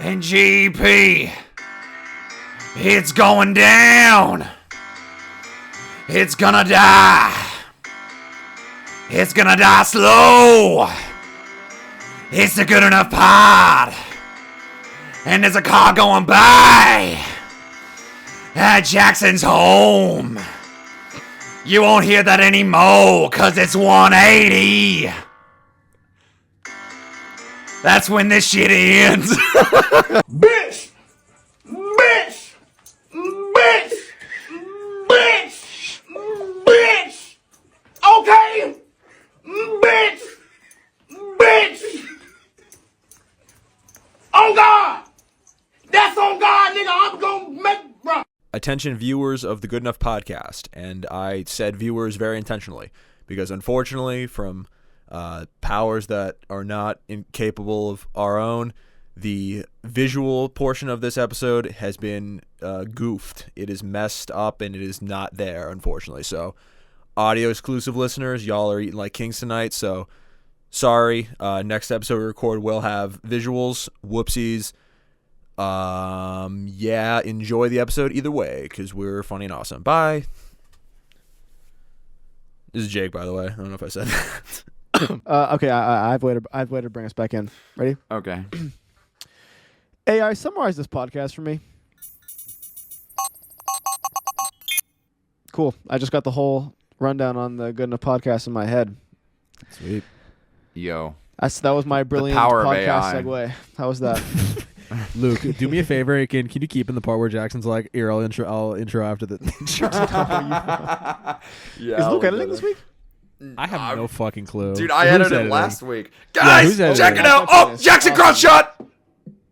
And GP, it's going down. It's gonna die. It's gonna die slow. It's a good enough pod. And there's a car going by. Jackson's home. You won't hear that anymore, cause it's 180. That's when this shit ends. Bitch! Bitch! Bitch! Bitch! Bitch! Okay! Bitch! Bitch! On God! That's on God, nigga. I'm gonna make, bro. Attention viewers of the Good Enough podcast, and I said viewers very intentionally because unfortunately from powers that are not incapable of our own, the visual portion of this episode has been goofed. It is messed up and it is not there, unfortunately. So audio exclusive listeners, y'all are eating like kings tonight, so sorry. Next episode we record will have visuals. Whoopsies. Yeah, enjoy the episode either way, because we're funny and awesome. Bye. This is Jake, by the way. I don't know if I said that. Okay, I've waited to bring us back in. Ready? Okay. AI, summarize this podcast for me. Cool. I just got the whole rundown on the Good Enough podcast in my head. Sweet. Yo. That was my brilliant power of podcast AI. segue. How was that? Luke, do me a favor. Can you keep in the part where Jackson's like, here, I'll intro after the Yeah, Is Luke editing this week? I have no fucking clue. Dude, I Who's edited editing? last week. Yeah, Guys, who's editing? check it out. Oh, Jackson cross shot.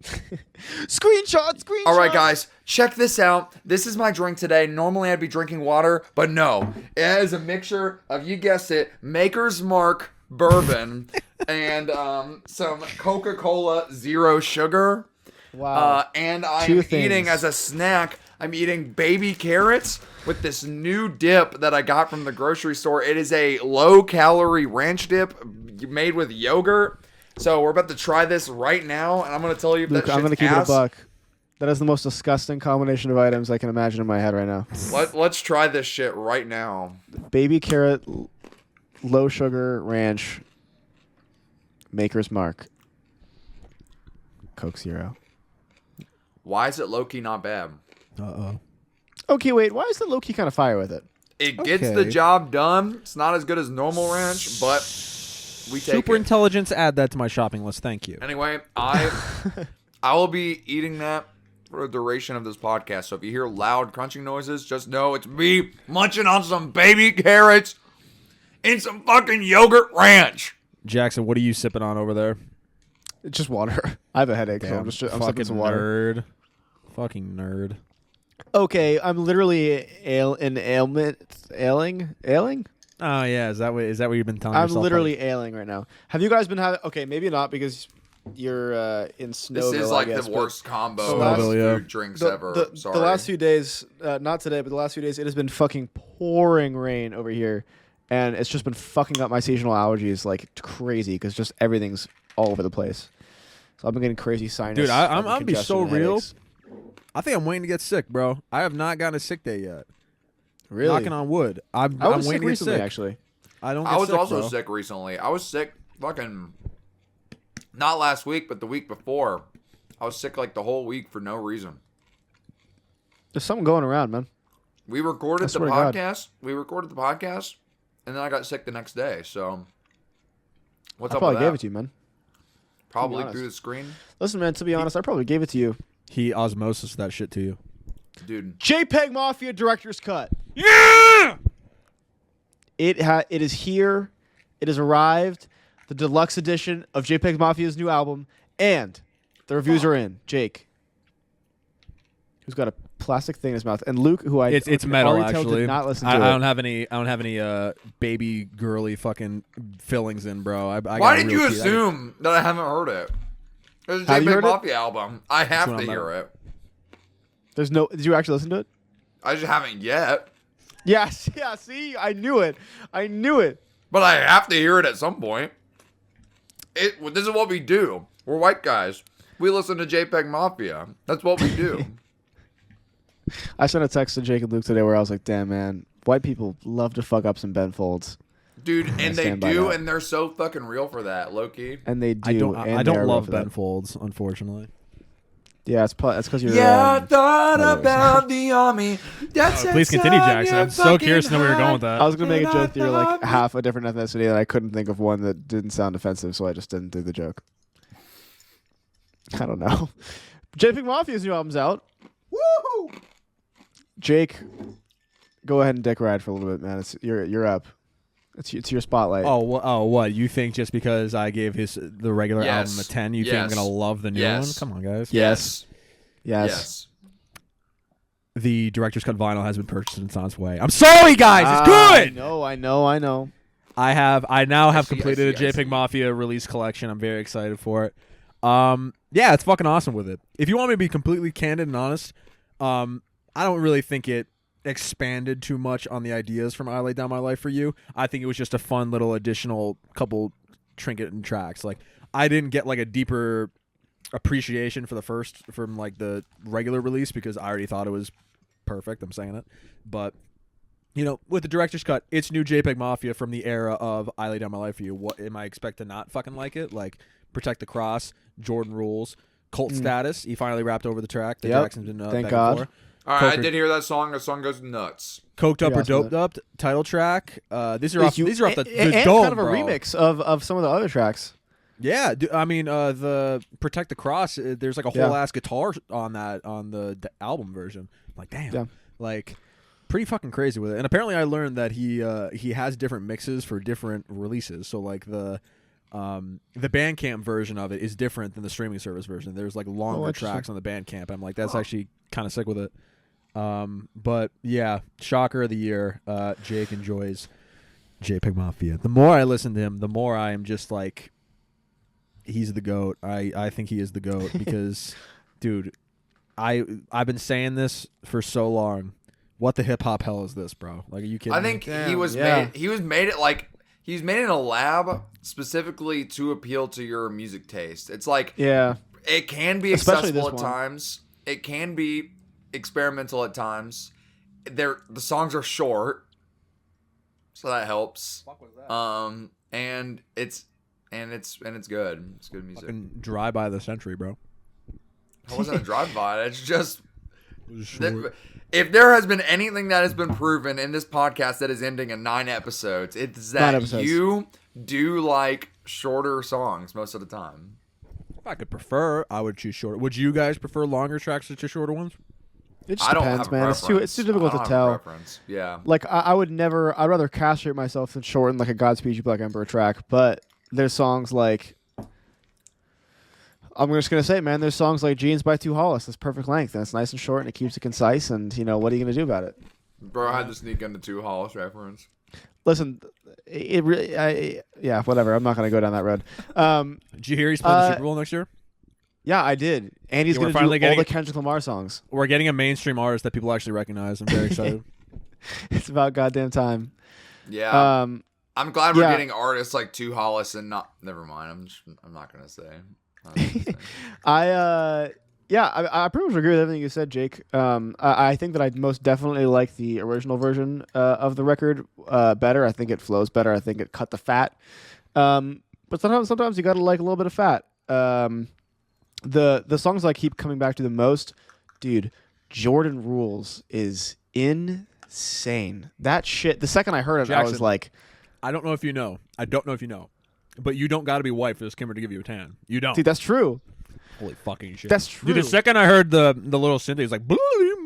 Screenshot. All right, guys, check this out. This is my drink today. Normally, I'd be drinking water, but no. It is a mixture of, you guessed it, Maker's Mark bourbon and some Coca-Cola Zero Sugar. Wow. And I'm Two things. eating as a snack, I'm eating baby carrots with this new dip that I got from the grocery store. It is a low-calorie ranch dip made with yogurt. So we're about to try this right now, and I'm going to tell you if Luke, that I'm shit's going to keep it a ass. buck. That is the most disgusting combination of items I can imagine in my head right now. Let's try this shit right now. Baby carrot, low sugar ranch, Maker's Mark, Coke Zero. Why is it low-key not bad? Uh-oh. Okay, wait. Why is the low-key kind of fire with it? It gets Okay. the job done. It's not as good as normal ranch, but we take Super it. intelligence, add that to my shopping list. Thank you. Anyway, I will be eating that for the duration of this podcast. So if you hear loud crunching noises, just know it's me munching on some baby carrots and some fucking yogurt ranch. Jackson, what are you sipping on over there? It's just water. I have a headache, so I'm sipping fucking some water. nerd. Fucking nerd. Okay, I'm literally ailing. Oh yeah, is that what you've been telling I'm yourself? literally ailing right now. Have you guys been having? Okay, maybe not because you're in Snowville. This is like I guess, the but worst combo Snowville, of yeah. food drinks ever. Sorry. The last few days, not today, but the last few days, it has been fucking pouring rain over here, and it's just been fucking up my seasonal allergies like crazy because just everything's all over the place. So I've been getting crazy sinus. Dude, I'm fucking be so congestion and real. headaches. I think I'm waiting to get sick, bro. I have not gotten a sick day yet. Really? Knocking on wood. I'm I was waiting sick to get recently, sick. actually. I don't. Get I was sick, also bro. sick recently. I was sick fucking not last week, but the week before. I was sick like the whole week for no reason. There's something going around, man. We recorded the swear to God. podcast. We recorded the podcast, and then I got sick the next day. So, what's I up probably with that? gave it to you, man. Probably honest. through the screen, Listen, man, to be honest, I probably gave it to you. He osmosis that shit to you. dude. JPEGMAFIA Director's Cut. Yeah. It is here. It has arrived. The deluxe edition of JPEGMAFIA's new album, and the reviews are in. Jake, who's got a plastic thing in his mouth, and Luke, who It's metal already tell actually. did not listen to I it. don't have any baby girly fucking fillings in, bro. I Why got did real you teeth. assume that I haven't heard it? It's a Have you JPEG heard it? Mafia album. I have what to I'm hear at. it. There's no. Did you actually listen to it? I just haven't yet, Yes. Yeah. See, I knew it. but I have to hear it at some point. This is what we do. We're white guys. We listen to JPEG Mafia. That's what we do. I sent a text to Jake and Luke today where I was like, damn, man, white people love to fuck up some Ben Folds. Dude, and they stand by do, that. and they're so fucking real for that, low-key. And they do. I don't love Ben Folds, unfortunately. Yeah, it's because you're. I thought about the army. Please continue, Jackson. I'm so curious to know where you're going with that. I was gonna make a joke that you're like half a different ethnicity, and I couldn't think of one that didn't sound offensive, so I just didn't do the joke. I don't know. JPEG Mafia's new album's out. Woo! Jake, go ahead and dick ride for a little bit, man. You're up. It's your spotlight. What? You think just because I gave the regular Yes. album a 10, you think I'm going to love the new Yes. one? Come on, guys. Yes. Yes. The director's cut vinyl has been purchased and it's on its way. I'm sorry, guys. It's good. I know. I now have completed I see. a JPEG Mafia release collection. I'm very excited for it. Yeah, it's fucking awesome with it. If you want me to be completely candid and honest, I don't really think it expanded too much on the ideas from I Lay Down My Life for You. I think it was just a fun little additional couple trinket and tracks. Like, I didn't get like a deeper appreciation from like the regular release because I already thought it was perfect. I'm saying it. But you know, with the director's cut, it's new JPEG Mafia from the era of I Lay Down My Life for You. What am I expect to not fucking like it? Like Protect the Cross, Jordan Rules, Cult Status. He finally rapped over the track that Jackson's been Thank begging God. for. All right, I did hear that song. The song goes nuts. Coked Up or Pretty awesome, Doped Up title track. These are off the and dome, kind of a bro. remix of some of the other tracks. Yeah, I mean the Protect the Cross. There's like a whole ass guitar on the album version. I'm like, damn, like pretty fucking crazy with it. And apparently, I learned that he has different mixes for different releases. So like the Bandcamp version of it is different than the streaming service version. There's like longer tracks on the Bandcamp. I'm like, that's actually kind of sick with it. But yeah, shocker of the year. Jake enjoys JPEG Mafia. The more I listen to him, the more I am just like, he's the GOAT. I think he is the GOAT because, dude, I've been saying this for so long. What the hip hop hell is this, bro? Like, are you kidding I think me? he was made in a lab specifically to appeal to your music taste. It's like it can be Especially accessible this at one. times. It can be experimental at times. The songs are short, so that helps. And it's good. It's good music. Fucking Dry by the Century, bro. It wasn't a drive-by. It's just It was short. if there has been anything that has been proven in this podcast that is ending in 9 episodes, it's that you do like shorter songs most of the time. If I could prefer, I would choose shorter. Would you guys prefer longer tracks to shorter ones? It just I don't depends, have a man. preference. It's too difficult I to don't have a tell. preference. Yeah. Like I would never. I'd rather castrate myself than shorten like a Godspeed You Black Emperor track. But there's songs like. I'm just gonna say, man. There's songs like "Jeans" by Two Hollis. That's perfect length, and it's nice and short, and it keeps it concise. And you know what are you gonna do about it? Bro, I had to sneak in the Two Hollis reference. Listen, it really. Yeah, whatever. I'm not gonna go down that road. Did you hear he's playing the Super Bowl next year? Yeah, I did. And he's Yeah, we're gonna do finally all getting the it. Kendrick Lamar songs. We're getting a mainstream artist that people actually recognize. I'm very excited. It's about goddamn time. Yeah. I'm glad we're yeah. getting artists like Two Hollis and not. Never mind. I'm not gonna say. I pretty much agree with everything you said, Jake. I think that I most definitely like the original version of the record better. I think it flows better. I think it cut the fat. But sometimes you gotta like a little bit of fat. The songs I keep coming back to the most, dude. Jordan Rules is insane. That shit. The second I heard it, I was Jackson. like, I don't know if you know. I don't know if you know. But you don't got to be white for this Kimber to give you a tan. You don't. dude, that's true. Holy fucking shit. That's true. Dude, the second I heard the little synth, he's like, "Blee,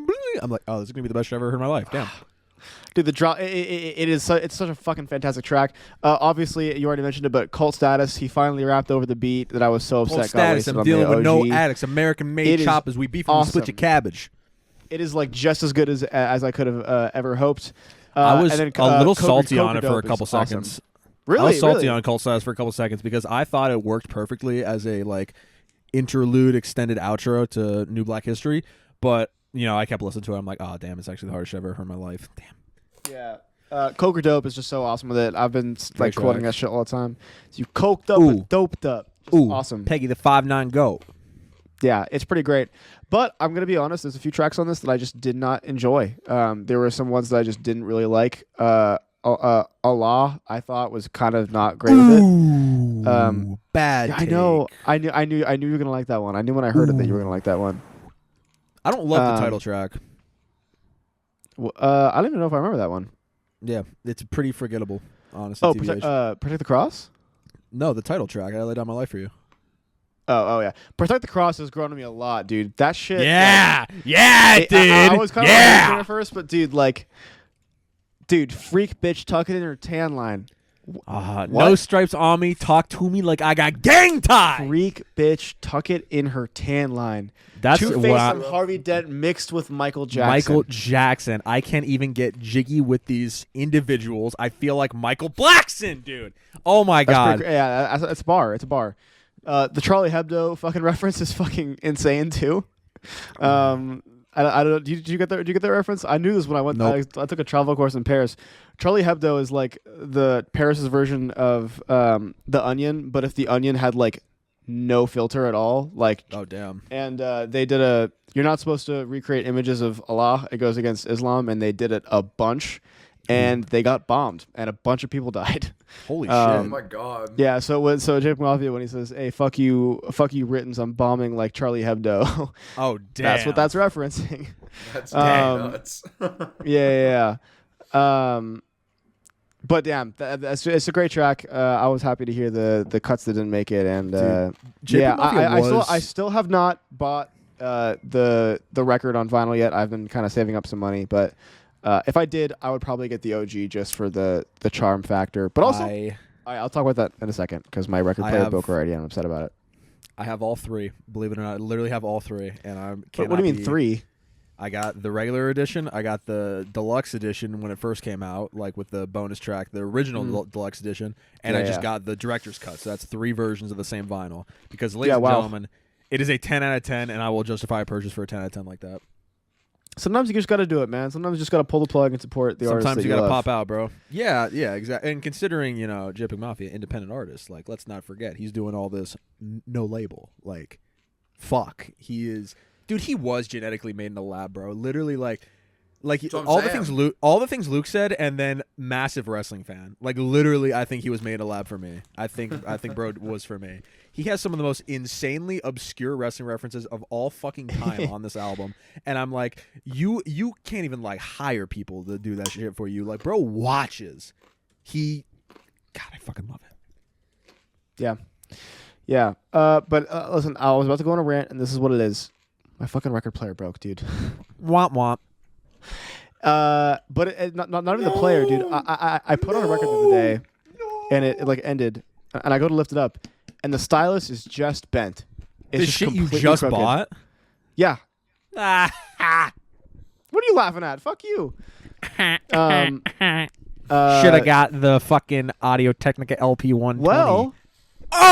blee," I'm like, oh, this is going to be the best shit I've ever heard in my life. Damn. Dude, the drop, it's such a fucking fantastic track. Obviously, you already mentioned it, but Cult Status, he finally rapped over the beat that I was so upset Cold got status. wasted I'm on dealing the with no OG. addicts. American-made It is choppers. We beef and we split awesome. your cabbage. It is like just as good as I could have ever hoped. I was and then, a little Coca- salty on Coca it for a Dope couple is awesome. seconds. Really? I was salty Really? on Cult Status for a couple seconds because I thought it worked perfectly as a like interlude extended outro to New Black History. But, you know, I kept listening to it. I'm like, oh, damn, it's actually the hardest shit I've ever heard in my life. Damn. Yeah. Coke or Dope is just so awesome with it. I've been like Great quoting track. that shit all the time. So you coked up Ooh. and doped up. Just Ooh, awesome. Peggy the 5'9" GOAT. Yeah, it's pretty great. But I'm going to be honest, there's a few tracks on this that I just did not enjoy. There were some ones that I just didn't really like. Allah, I thought was kind of not great with it. Bad. I know. I knew you were going to like that one. I knew when I heard it that you were going to like that one. I don't love the title track. I don't even know if I remember that one. Yeah, it's pretty forgettable, honestly. Oh, Protect the Cross? No, the title track. I laid down my life for you. Oh yeah. Protect the Cross has grown on me a lot, dude. That shit. Yeah, dude. I was kind of at first, but dude, freak bitch, tuck it in her tan line. No stripes on me. Talk to me like I got gang tie. Freak bitch, tuck it in her tan line. That's Two-Face and Harvey Dent mixed with Michael Jackson. I can't even get jiggy with these individuals. I feel like Michael Blackson, dude. Oh my god. Yeah, it's a bar. It's a bar. The Charlie Hebdo fucking reference is fucking insane too. I don't know. Did you get that? Did you get that reference? I knew this when I went. Nope. I took a travel course in Paris. Charlie Hebdo is like the Paris's version of The Onion, but if The Onion had like no filter at all, like oh damn. And they did you're not supposed to recreate images of Allah. It goes against Islam, and they did it a bunch, and they got bombed, and a bunch of people died. Holy shit! Oh my god. Yeah, so JPEGMAFIA, when he says, "Hey, fuck you, Britons, I'm bombing like Charlie Hebdo." Oh damn! That's what that's referencing. That's damn nuts. Yeah. But damn, it's a great track. I was happy to hear the cuts that didn't make it, and I still have not bought the record on vinyl yet. I've been kind of saving up some money, but if I did, I would probably get the OG just for the charm factor. But also, I'll talk about that in a second because my record player broke already, and I'm upset about it. I have all three. Believe it or not, I literally have all three, and I'm. What do you mean 3? I got the regular edition. I got the deluxe edition when it first came out, like with the bonus track, the original deluxe edition, and I just got the director's cut. So that's 3 versions of the same vinyl. Because, ladies and gentlemen, it is a 10 out of 10, and I will justify a purchase for a 10 out of 10 like that. Sometimes you just got to do it, man. Sometimes you just got to pull the plug and support the artist. Sometimes you got to love. pop out, bro. Yeah, exactly. And considering, JPEGMAFIA, independent artist, like, let's not forget, he's doing all this no label. Like, fuck. He is... Dude, he was genetically made in a lab, bro. Literally, like all the things Luke said, and then massive wrestling fan. Like literally, I think he was made in a lab for me. I think bro was for me. He has some of the most insanely obscure wrestling references of all fucking time on this album, and I'm like, you can't even like hire people to do that shit for you. Like, bro watches. God, I fucking love it. Yeah. But listen, I was about to go on a rant, and this is what it is. My fucking record player broke, dude. Womp womp. But not even the player, dude. I put on a record the other day, and it like ended, and I go to lift it up, and the stylus is just bent. It's the just shit you completely just crooked. bought? Yeah. What are you laughing at? Fuck you. Should have got the fucking Audio Technica LP 120. Well,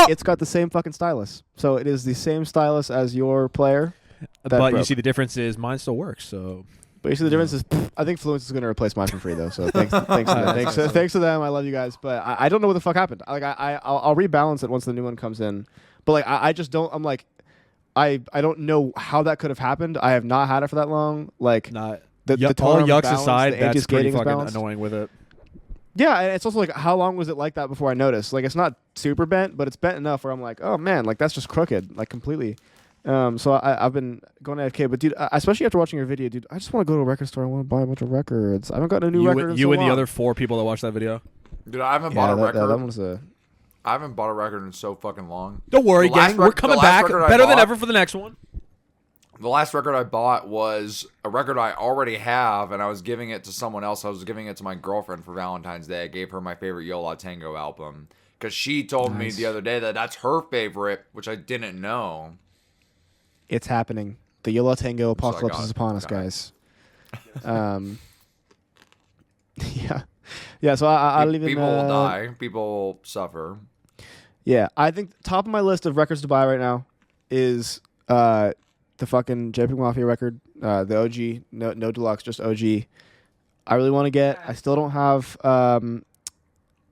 it's got the same fucking stylus, so it is the same stylus as your player. But you see, the difference is mine still works. So, but you see, the difference is I think Fluence is going to replace mine for free though. So thanks to them. I love you guys, but I don't know what the fuck happened. Like I'll rebalance it once the new one comes in. But like I just don't. I'm like I don't know how that could have happened. I have not had it for that long. Like all tone yucks balance, aside, the that's pretty anti-skating is fucking balanced. annoying with it. Yeah, and it's also like how long was it like that before I noticed? Like it's not super bent, but it's bent enough where I'm like, oh man, like that's just crooked, like completely. So I've been going AFK, but dude, especially after watching your video, dude, I just want to go to a record store. I want to buy a bunch of records. I haven't gotten a new record in so long. You and the other 4 people that watched that video. Dude, I haven't bought a record. That one's a... I haven't bought a record in so fucking long. Don't worry, gang. We're coming back better than ever for the next one. The last record I bought was a record I already have, and I was giving it to someone else. I was giving it to my girlfriend for Valentine's Day. I gave her my favorite Yo La Tengo album because she told me the other day that that's her favorite, which I didn't know. It's happening. The Yo La Tengo apocalypse is upon us, guys. Yeah. So I don't even. People will die. People will suffer. Yeah, I think top of my list of records to buy right now is the fucking JPEGMAFIA record, the OG, no deluxe, just OG. I really want to get. I still don't have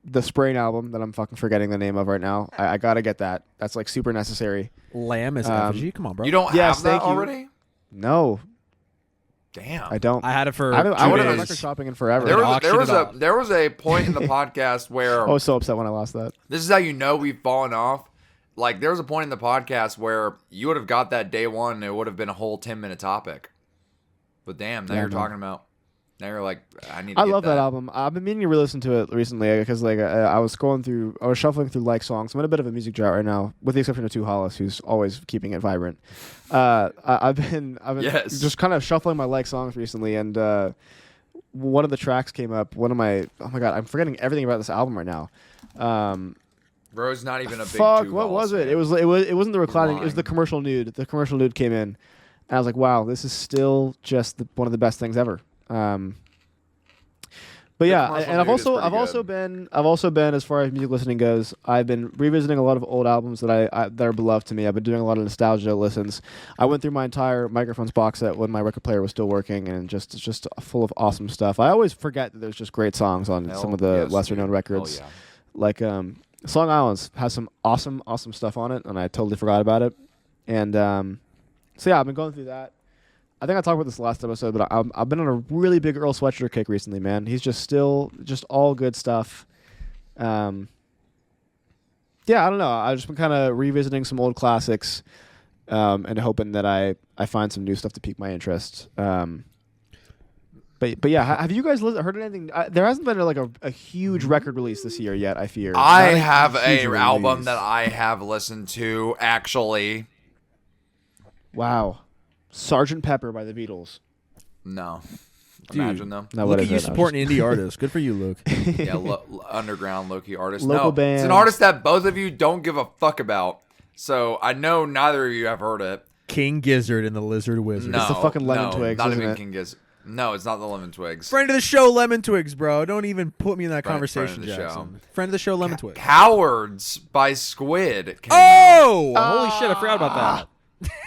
the Sprain album that I'm fucking forgetting the name of right now. I gotta get that. That's like super necessary. Lamb is effigy. Come on, bro. You don't Yes, have that thank you. already? No, Damn. I don't. I had it for I haven't 2 been days. record shopping in forever. There auction it off. there was a point in the podcast where I was so upset when I lost that. this is how you know we've fallen off. Like, there was a point in the podcast where you would have got that day one and it would have been a whole 10-minute topic. But damn, now Yeah, you're man. talking about, now you're like, I need to I get love that album. I've been meaning to re-listen to it recently because like I was shuffling through like songs. I'm in a bit of a music drought right now, with the exception of Tu Hollis, who's always keeping it vibrant. I've been Yes. just kind of shuffling my like songs recently, and one of the tracks came up. Oh my god, I'm forgetting everything about this album right now. Bro's not even a big Fuck, Tu what Hollis was it? fan. It wasn't the reclining. It was lying. the commercial nude. The commercial nude came in, and I was like, wow, this is still just one of the best things ever. But yeah, commercial and I've nude is also pretty been as far as music listening goes, I've been revisiting a lot of old albums that that are beloved to me. I've been doing a lot of nostalgia listens. I went through my entire Microphones box set when my record player was still working, and it's just full of awesome stuff. I always forget that there's just great songs on some of the lesser known records. Oh, yeah. Like Song Islands has some awesome stuff on it, and I totally forgot about it. And so yeah, I've been going through that. I think I talked about this last episode, but I've been on a really big Earl Sweatshirt kick recently, man. He's just all good stuff. Yeah, I don't know. I've just been kind of revisiting some old classics, and hoping that I find some new stuff to pique my interest. But yeah, have you guys heard anything? There hasn't been a huge record release this year yet, I fear. I Not have huge a album release. that I have listened to, actually. Wow. Sgt. Pepper by the Beatles. No. Dude. Imagine them. No, Look what at is you it? supporting indie artists. Good for you, Luke. Yeah, underground low-key artist. Local no, band. it's an artist that both of you don't give a fuck about. So I know neither of you have heard it. King Gizzard and the Lizard Wizard. No, the fucking Lemon no, Twigs, not isn't even it? King Giz. No, it's not the Lemon Twigs. Friend of the show, Lemon Twigs, bro. Don't even put me in that Friend conversation, of the Jackson. Friend of the show, Lemon Twigs. Cowards by Squid. Came out. Oh! Holy shit, I forgot about that.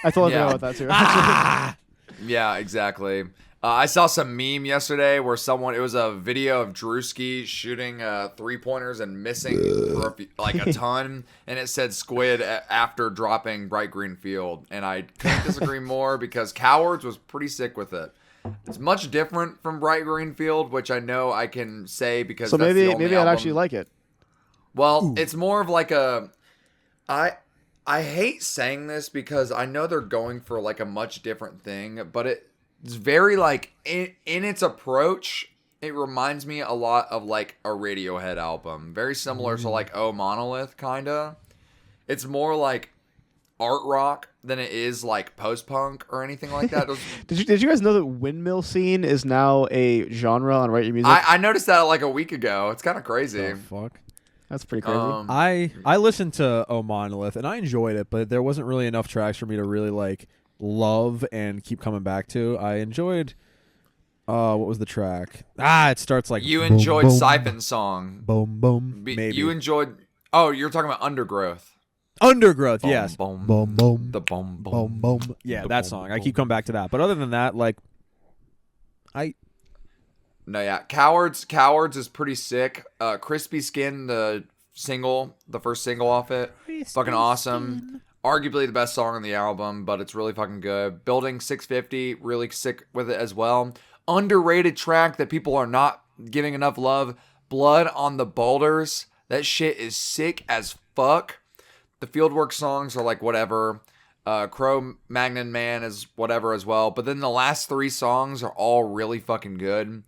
I totally Yeah. forgot about that too. Yeah, exactly. I saw some meme yesterday where it was a video of Drewski shooting 3-pointers and missing for a ton, and it said Squid after dropping Bright Green Field, and I couldn't disagree more because Cowards was pretty sick with it. It's much different from Bright Green Field, which I know I can say because So that's the only maybe I'd album. actually like it. Well, it's more of like I hate saying this because I know they're going for like a much different thing, but it's very like in its approach, it reminds me a lot of like a Radiohead album. Very similar to like Oh Monolith kinda. It's more like art rock than it is like post-punk or anything like that. Did you guys know that windmill scene is now a genre on Write Your Music? I noticed that like a week ago. It's kind of crazy. Oh, fuck. That's pretty crazy. I listened to Oh Monolith and I enjoyed it, but there wasn't really enough tracks for me to really like love and keep coming back to. I enjoyed what was the track? It starts like You boom, enjoyed boom, Siphon Song. boom boom. Maybe You enjoyed. Oh, you're talking about Undergrowth. Undergrowth, Boom, yes. boom, Boom boom. The boom Boom boom. boom. Yeah, The that boom, song. I boom. keep coming back to that. But other than that, like No, yeah, Cowards is pretty sick. Crispy Skin, the first single off it, fucking awesome. Arguably the best song on the album, but it's really fucking good. Building 650, really sick with it as well. Underrated track that people are not giving enough love. Blood on the Boulders. That shit is sick as fuck. The Fieldwork songs are like whatever. Cro Magnon Man is whatever as well. But then the last 3 songs are all really fucking good.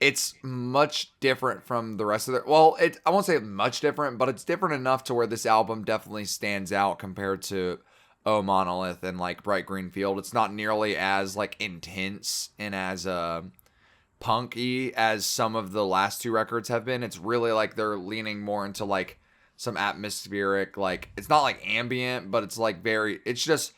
It's much different from the rest of it. Well, I won't say much different, but it's different enough to where this album definitely stands out compared to Oh Monolith and like Bright Green Field. It's not nearly as like intense and as punky as some of the last 2 records have been. It's really like they're leaning more into like some atmospheric, like it's not like ambient, but it's like it's just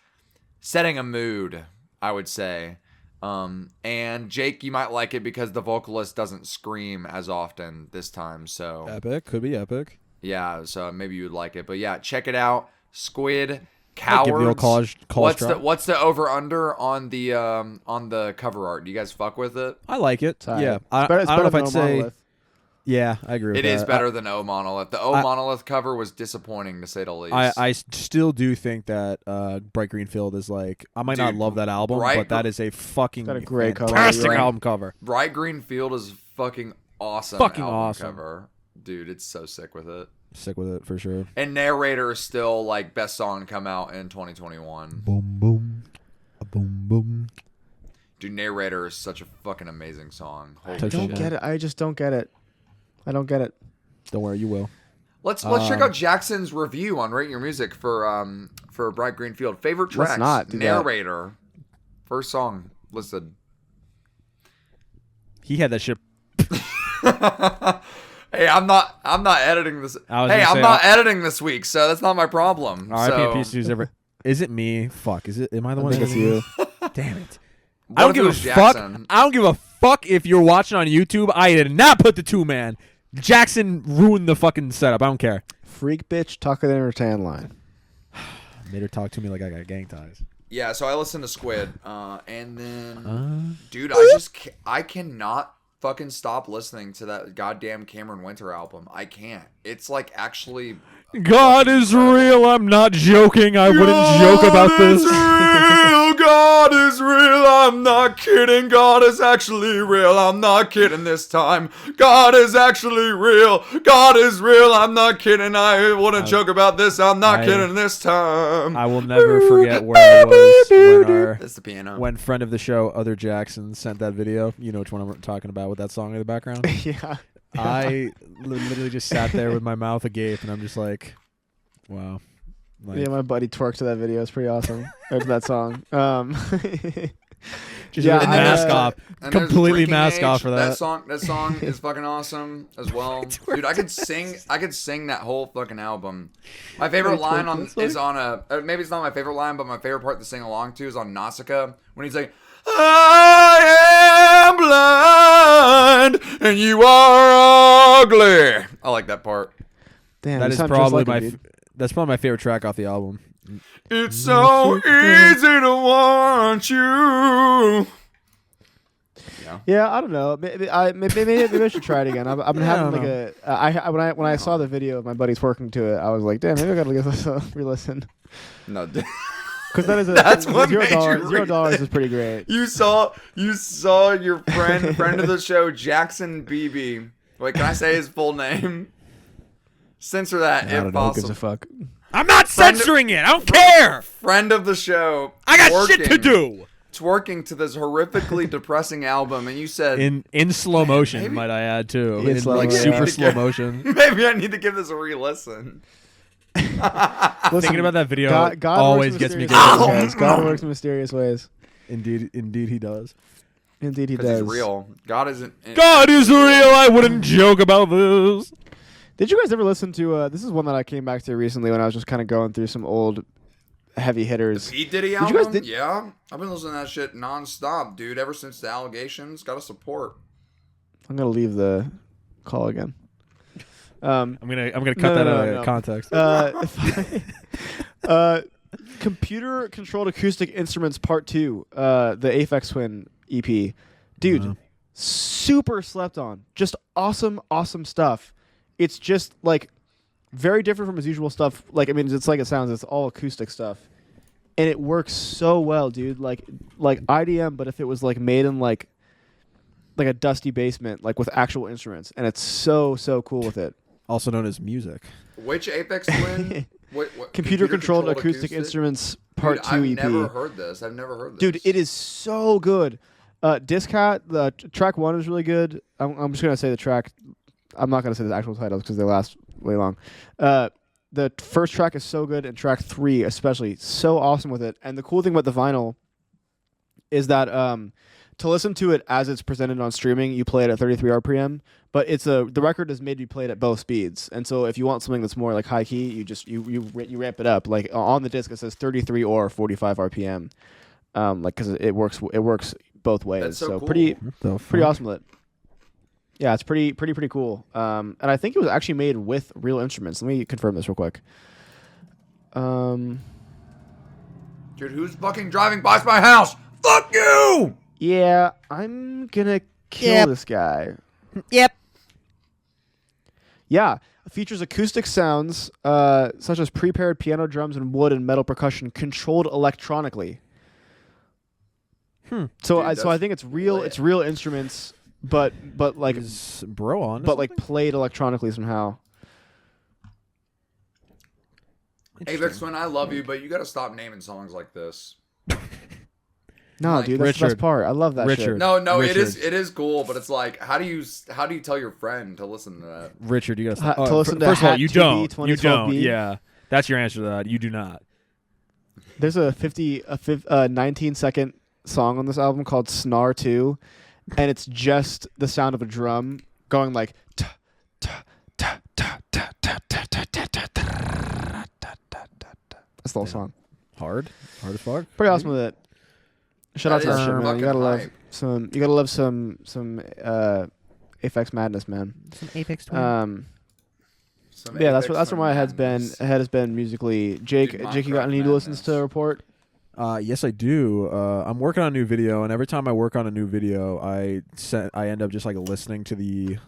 setting a mood, I would say. And Jake, you might like it because the vocalist doesn't scream as often this time. So epic. Could be epic. yeah, so maybe you would like it. But yeah, check it out. Squid, I'll give you a Cowards. college try. What's the over under on the cover art? Do you guys fuck with it? I like it. It's alright. Yeah. It's better I don't know if than I'd No say Monolith. Yeah, I agree with It that. is better than O Monolith. The O Monolith cover was disappointing, to say the least. I still do think that Bright Green Field is like, I might not love that album, but that is a fucking got a great cover. fantastic Right. album cover. Bright Green Field is fucking awesome. Fucking album awesome. cover. Dude, it's so sick with it. Sick with it for sure. And Narrator is still like best song to come out in 2021. Boom boom, a boom boom. Dude, Narrator is such a fucking amazing song. Holy I Touch don't shit. get it. I just don't get it. I don't get it. Don't worry, you will. Let's check out Jackson's review on Rate Your Music for Bright Green Field. Favorite tracks. Let's not do that. Narrator. First song listed. He had that shit. Hey, I'm not editing this. I was Hey, gonna I'm say, not editing this week, so that's not my problem. R.I.P. So, and Peace ever. Is it me? Fuck. Is it? Am I the I one? think it's you. Damn it. what I don't if give it a was fuck. Jackson? I don't give a fuck if you're watching on YouTube. I did not put the 2-man. Jackson ruined the fucking setup. I don't care. Freak bitch, tuck it in her tan line. Made her talk to me like I got gang ties. Yeah, so I listened to Squid, and then, Uh, dude, I cannot fucking stop listening to that goddamn Cameron Winter album. I can't. It's like actually. God is real. I'm not joking. I wouldn't joke about this. Real. God is real. I'm not kidding. God is actually real. I'm not kidding this time. God is actually real. God is real. I'm not kidding. I wouldn't joke about this. I'm not kidding this time. I will never forget where I was That's the piano. when friend of the show, Other Jackson, sent that video. You know which one I'm talking about with that song in the background? Yeah. I literally just sat there with my mouth agape, and I'm just like, wow. Like, Yeah, my buddy twerked to that video. It's pretty awesome. Or to that song. just Yeah, with I- mask off. And there's Completely Drinking mask Age. off for that. That song is fucking awesome as well. Dude, I could sing that whole fucking album. My favorite line is on maybe it's not my favorite line, but my favorite part to sing along to is on Nausicaa when he's like, I am blind and you are ugly. I like that part. Damn, That you is sound just probably like him, dude. that's probably my favorite track off the album. It's so easy to want you. Yeah, I don't know. Maybe I should try it again. I've been Yeah, I having don't like when I saw the video of my buddies working to it, I was like, damn, maybe I gotta give this a re-listen. No, Because that is That's what $0 made you $0 is pretty great. you saw your friend of the show, Jackson BB. Wait, can I say his full name? Censor that I if don't know. Who gives a possible. fuck? I'm not Friend- censoring it. I don't care. Friend of the show. I got shit to do. Twerking to this horrifically depressing album, and you said In slow motion, maybe- might I add too? In In slow like motion. super slow motion. maybe I need to give this a re-listen. Listen, Thinking about that video God always works in gets me mysterious going. ways, guys. God works in mysterious ways. Indeed he does. Indeed, he Because does. he's real. God isn't. God is real. I wouldn't joke about this. Did you guys ever listen to? This is one that I came back to recently when I was just kind of going through some old heavy hitters. P. Diddy you guys album? Yeah. I've been listening to that shit nonstop, dude. Ever since the allegations. Gotta support. I'm gonna leave the call again. I'm gonna cut that out of context. Computer controlled acoustic instruments part 2, the Aphex Twin EP. Dude, Wow. super slept on. Just awesome stuff. It's just like very different from his usual stuff. Like, I mean, it's like it sounds. It's all acoustic stuff, and it works so well, dude. Like IDM, but if it was like made in like a dusty basement, like with actual instruments, and it's so cool with it. Also known as music. Which Apex Twin? What Computer controlled acoustic instruments part 2 Dude, EP. I've never heard this. I've never heard this. Dude, it is so good. Discat, the track 1 is really good. I'm just gonna say the track. I'm not gonna say the actual titles because they last way long. The first track is so good, and track 3 especially so awesome with it. And the cool thing about the vinyl is that to listen to it as it's presented on streaming, you play it at 33 RPM. But the record is made to be played at both speeds, and so if you want something that's more like high key, you ramp it up. Like on the disc, it says 33 or 45 RPM. Like because it works both ways. That's so cool. pretty Pretty awesome with it. Yeah, it's pretty cool. And I think it was actually made with real instruments. Let me confirm this real quick. Dude, who's fucking driving past my house? Fuck you! Yeah, I'm gonna kill this guy. Yep. Yeah, features acoustic sounds such as prepared piano drums and wood and metal percussion controlled electronically. So Dude, I think it's real. lit. It's real instruments, but like Is bro on? but like played electronically somehow. Apex Twin, I love you, but you got to stop naming songs like this. No, Like, dude, that's the best Richard. part. I love that shit. Richard. No, it Richard. is cool, but it's like, how do you tell your friend to listen to that? Richard, you gotta To listen to first of all, Hat you TV don't. You 2012B. don't. Yeah, that's your answer to that. You do not. There's a 19-second song on this album called Snar 2, and it's just the sound of a drum going like ta ta ta ta ta ta ta ta ta ta ta. That's the whole song. Hard as fuck. Pretty awesome with it. Shout out to That that is shit, man. fucking You gotta love hype. some. You gotta love some Aphex Madness, man. Some Apex Some Yeah, Apex that's where my head Madness. has been musically. Jake, Dude, you got any Minecraft new listens to Madness. report? Yes, I do. I'm working on a new video, and every time I work on a new video, I end up just like listening to the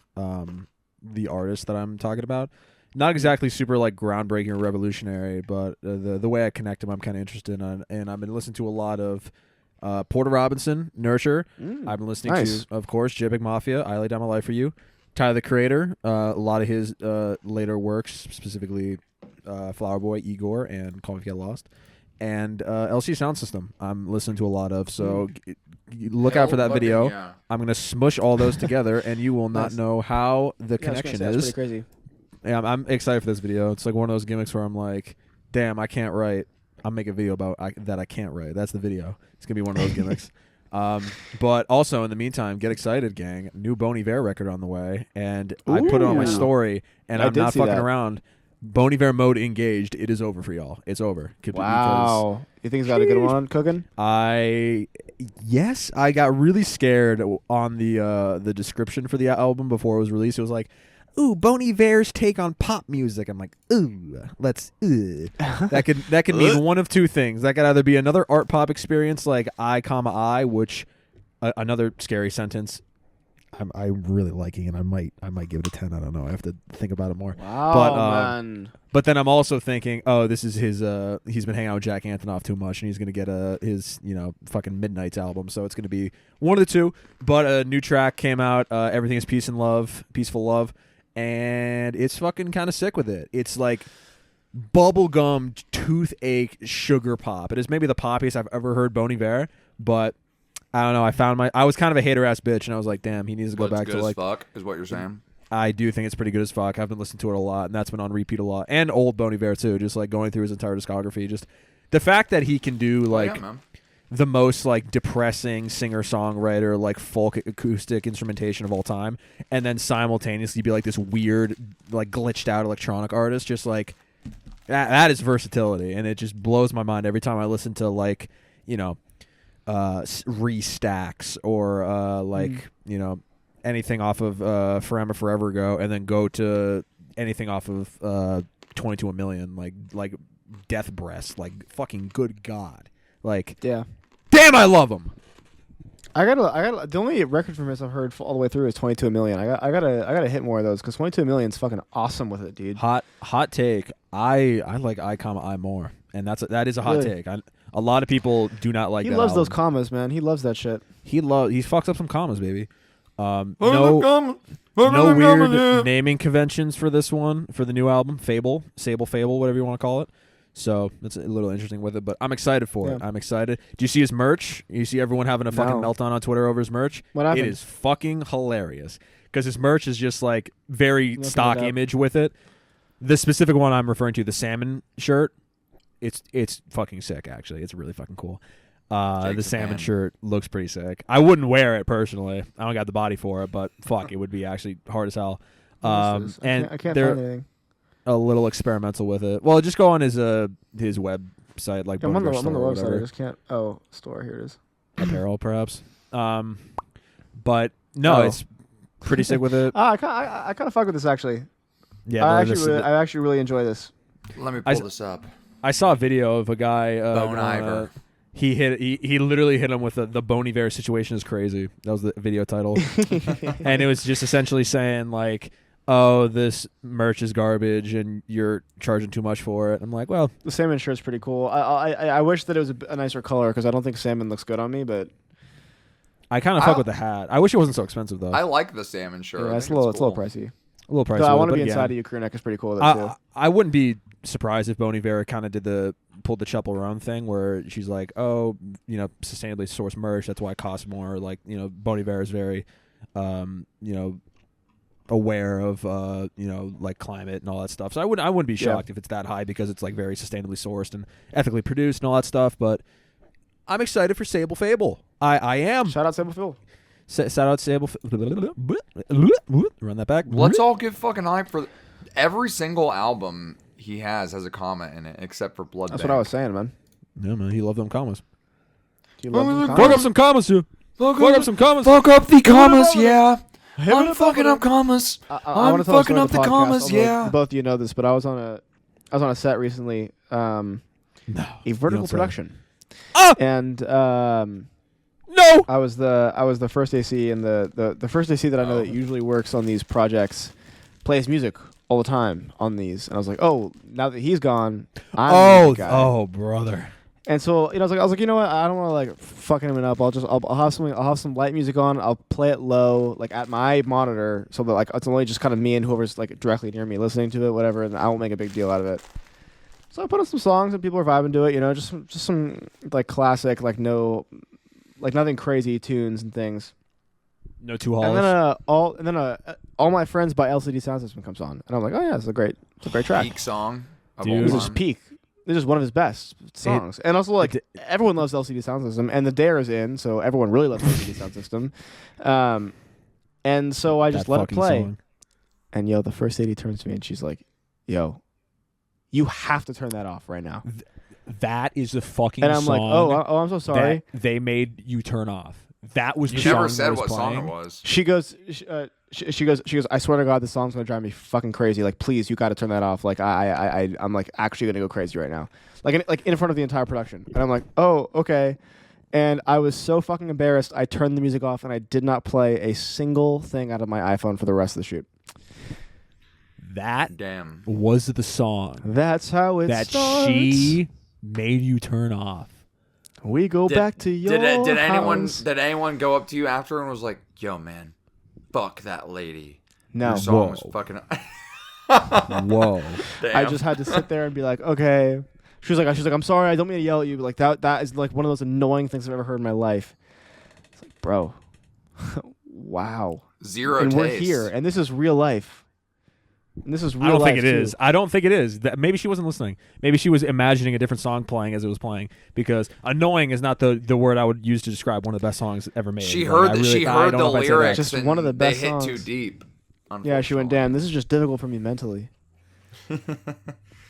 artist that I'm talking about. Not exactly super like groundbreaking or revolutionary, but the way I connect them, I'm kind of interested in. And I've been listening to a lot of Porter Robinson, Nurture. I've been listening Nice. to, of course, JPEGMAFIA, I Lay Down My Life for You. Tyler the Creator, a lot of his later works, specifically Flower Boy, Igor, and Call Me If You Get Lost. And LC Sound System, I'm listening to a lot of. So look out for that video. Yeah. I'm going to smush all those together, and you will not Nice. know how the Yeah, I was gonna connection say, that's is. pretty crazy. Yeah, I'm excited for this video. It's like one of those gimmicks where I'm like, damn, I can't write. I'll make a video about that I can't write. That's the video. It's going to be one of those gimmicks. But also, in the meantime, get excited, gang. New Bon Iver record on the way. And I put it on my Ooh. story, and I I'm did not see fucking that. around. Bon Iver mode engaged. It is over for y'all. It's over. Wow. You think he's got a good one cooking? Yes, I got really scared on the description for the album before it was released. It was like, ooh, Bon Iver's take on pop music. I'm like, ooh, that could mean one of two things. That could either be another art pop experience like I, which another scary sentence. I'm really liking it. I might give it a 10. I don't know. I have to think about it more. Wow, man. But then I'm also thinking, oh, this is his. He's been hanging out with Jack Antonoff too much, and he's gonna get his fucking Midnight's album. So it's gonna be one of the two. But a new track came out. Everything is peaceful love, and it's fucking kind of sick with it. It's like bubblegum toothache sugar pop. It is maybe the poppiest I've ever heard Bon Iver, but I don't know. I was kind of a hater ass bitch, and I was like, damn, he needs to go back to like. fuck is what you're saying. I do think it's pretty good as fuck. I've been listening to it a lot, and that's been on repeat a lot. And old Bon Iver too, just like going through his entire discography. Just the fact that he can do like man. the most like depressing singer-songwriter like folk acoustic instrumentation of all time, and then simultaneously be like this weird like glitched out electronic artist, just like that is versatility, and it just blows my mind every time I listen to like restacks or anything off of Forever Ago, and then go to anything off of 22 a Million, like Death Breath, like fucking good God, like Yeah. damn, I love them. I gotta. The only record from this I've heard all the way through is 22 a Million. I gotta hit more of those because 22 a Million's fucking awesome with it, dude. Hot take. I like I more, and that is a hot Really? take. A lot of people do not like. He that loves those album. commas, man. He loves that shit. He fucks up some commas, baby. No weird naming conventions for this one, for the new album, Fable, whatever you want to call it. So that's a little interesting with it, but I'm excited for it. Yeah. I'm excited. Do you see his merch? You see everyone having a fucking No. meltdown on Twitter over his merch? What happened? It is fucking hilarious because his merch is just like very Looking stock it up. image with it. The specific one I'm referring to, the salmon shirt, it's fucking sick, actually. It's really fucking cool. The Jake's a salmon fan. shirt looks pretty sick. I wouldn't wear it personally. I don't got the body for it, but fuck, it would be actually hard as hell. What's this? And I can't they're find anything. a little experimental with it. Well, just go on his website, like I'm on the Bon Iver store or website. I whatever. just can't. Oh, store. Here it is. Apparel, perhaps. But no, Oh. it's pretty sick with it. I kind of fuck with this actually. Yeah, I the- actually really enjoy this. Let me I- pull this up. I saw a video of a guy. Bon Iver. He literally hit him with the Bon Iver situation is crazy. That was the video title, and it was just essentially saying like, oh, this merch is garbage and you're charging too much for it. I'm like, well, The salmon shirt's pretty cool. I wish that it was a nicer color because I don't think salmon looks good on me, but I kind of fuck with the hat. I wish it wasn't so expensive though. I like the salmon shirt. yeah, I it's a think little, it's it's a little cool. pricey. A little pricey. Though I with want it, to be but inside again, of you. Crew neck is pretty cool with it too. I wouldn't be surprised if Bon Iver kind of pulled the Chapel Roan thing where she's like, oh, sustainably sourced merch. That's why it costs more. Like, Bon Iver is very, aware of, like climate and all that stuff. So I wouldn't be shocked if it's that high because it's like very sustainably sourced and ethically produced and all that stuff. But I'm excited for Sable Fable. I am. Shout out Sable Phil. Shout out Sable. Run that back. Let's all get fucking hype for every single album he has a comment in it, except for Blood That's Bank. what I was saying, man. Yeah, man, he loved them commas. You love them Fuck comments? up some commas, too. Fuck up some commas. Fuck up the commas, yeah. Hit it I'm up fucking over up commas. I I'm wanna tell a fucking story up on the podcast, commas, although yeah. Both of you know this, but I was on a set recently, No. a vertical don't say. production, Ah! and No. I was the first AC, and the first AC that I know that usually works on these projects plays music all the time on these, and I was like, oh, now that he's gone, I'm the guy. Oh, brother. And so I was like, you know what? I don't want to like fucking him up. I'll have some light music on. I'll play it low, like at my monitor, so that like it's only just kind of me and whoever's like directly near me listening to it, whatever. And I won't make a big deal out of it. So I put on some songs and people are vibing to it. Just some like classic, like nothing crazy tunes and things. No two halls. And then all my friends by LCD Sound System comes on, and I'm like, oh yeah, it's a great track. Peak song. Of Dude. all This time. is peak. This is one of his best songs. And also, like, everyone loves LCD Sound System. And The Dare is in, so everyone really loves LCD Sound System. And so I just let it play. Song. And, the first lady turns to me and she's like, yo, you have to turn that off right now. That is the fucking And I'm song like, oh, I'm so sorry. that they made you turn off. That was You the never song said that was what song playing. it was. She goes, she goes, I swear to God, this song's gonna drive me fucking crazy. Like, please, you got to turn that off. Like, I'm like actually gonna go crazy right now. Like in front of the entire production. And I'm like, oh, okay. And I was so fucking embarrassed. I turned the music off and I did not play a single thing out of my iPhone for the rest of the shoot. That Damn. was the song That's how it that starts. she made you turn off. We go back to your Did house. anyone go up to you after and was like, yo, man, fuck that lady. No. Your song was Whoa. fucking. Whoa. Damn. I just had to sit there and be like, okay. She was like, I'm sorry, I don't mean to yell at you, but like that is like one of those annoying things I've ever heard in my life. It's like, bro, wow. Zero And taste. we're here, and this is real life. And this is real I don't life think it too. is. I don't think it is. Maybe she wasn't listening. Maybe she was imagining a different song playing as it was playing. Because annoying is not the word I would use to describe one of the best songs ever made. She Like, heard I she I heard don't the know if I'd say that. lyrics. Just and one of the best They hit songs. too deep. Yeah, she went, unfortunately. damn, this is just difficult for me mentally.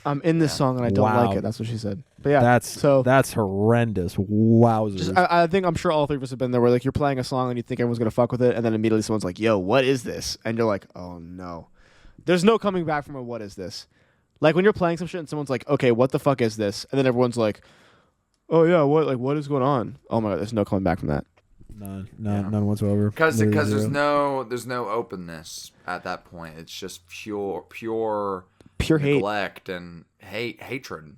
I'm in this song and I don't Wow. like it. That's what she said. But yeah, That's horrendous. Wowzers. just, I think I'm sure all three of us have been there where like you're playing a song and you think everyone's gonna fuck with it, and then immediately someone's like, "Yo, what is this?" And you're like, "Oh no." There's no coming back from a "what is this." Like when you're playing some shit and someone's like, "Okay, what the fuck is this?" And then everyone's like, "Oh yeah, what is going on?" Oh my god, there's no coming back from that. None whatsoever. Because Literally there's zero. no openness at that point. It's just pure Pure hate. neglect and hatred.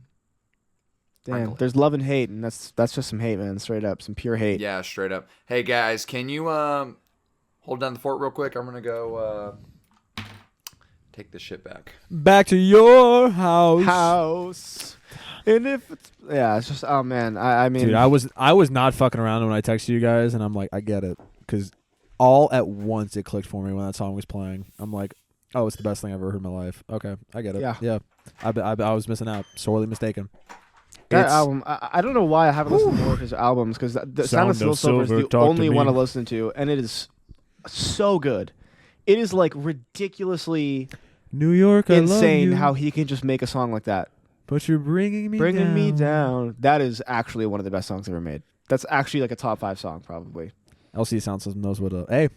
Damn, frankly. there's love and hate, and that's just some hate, man. Straight up, some pure hate. Yeah, straight up. Hey guys, can you hold down the fort real quick? I'm gonna go take this shit back. Back to your house. And if it's it's just oh man, I mean, Dude, I was not fucking around when I texted you guys, and I'm like, I get it, because all at once it clicked for me when that song was playing. I'm like, oh, it's the best thing I've ever heard in my life. Okay, I get it. Yeah. I was missing out, sorely mistaken. that It's- album. I don't know why I haven't listened to more of his albums because the Sound of Steel Silver is the talk to only me. one I listen to, and it is so good. It is like ridiculously New York, I love insane you, how he can just make a song like that. but you're bringing me Bringing down. me down. That is actually one of the best songs ever made. That's actually like a top 5 song probably. LC Sound System knows what. Hey,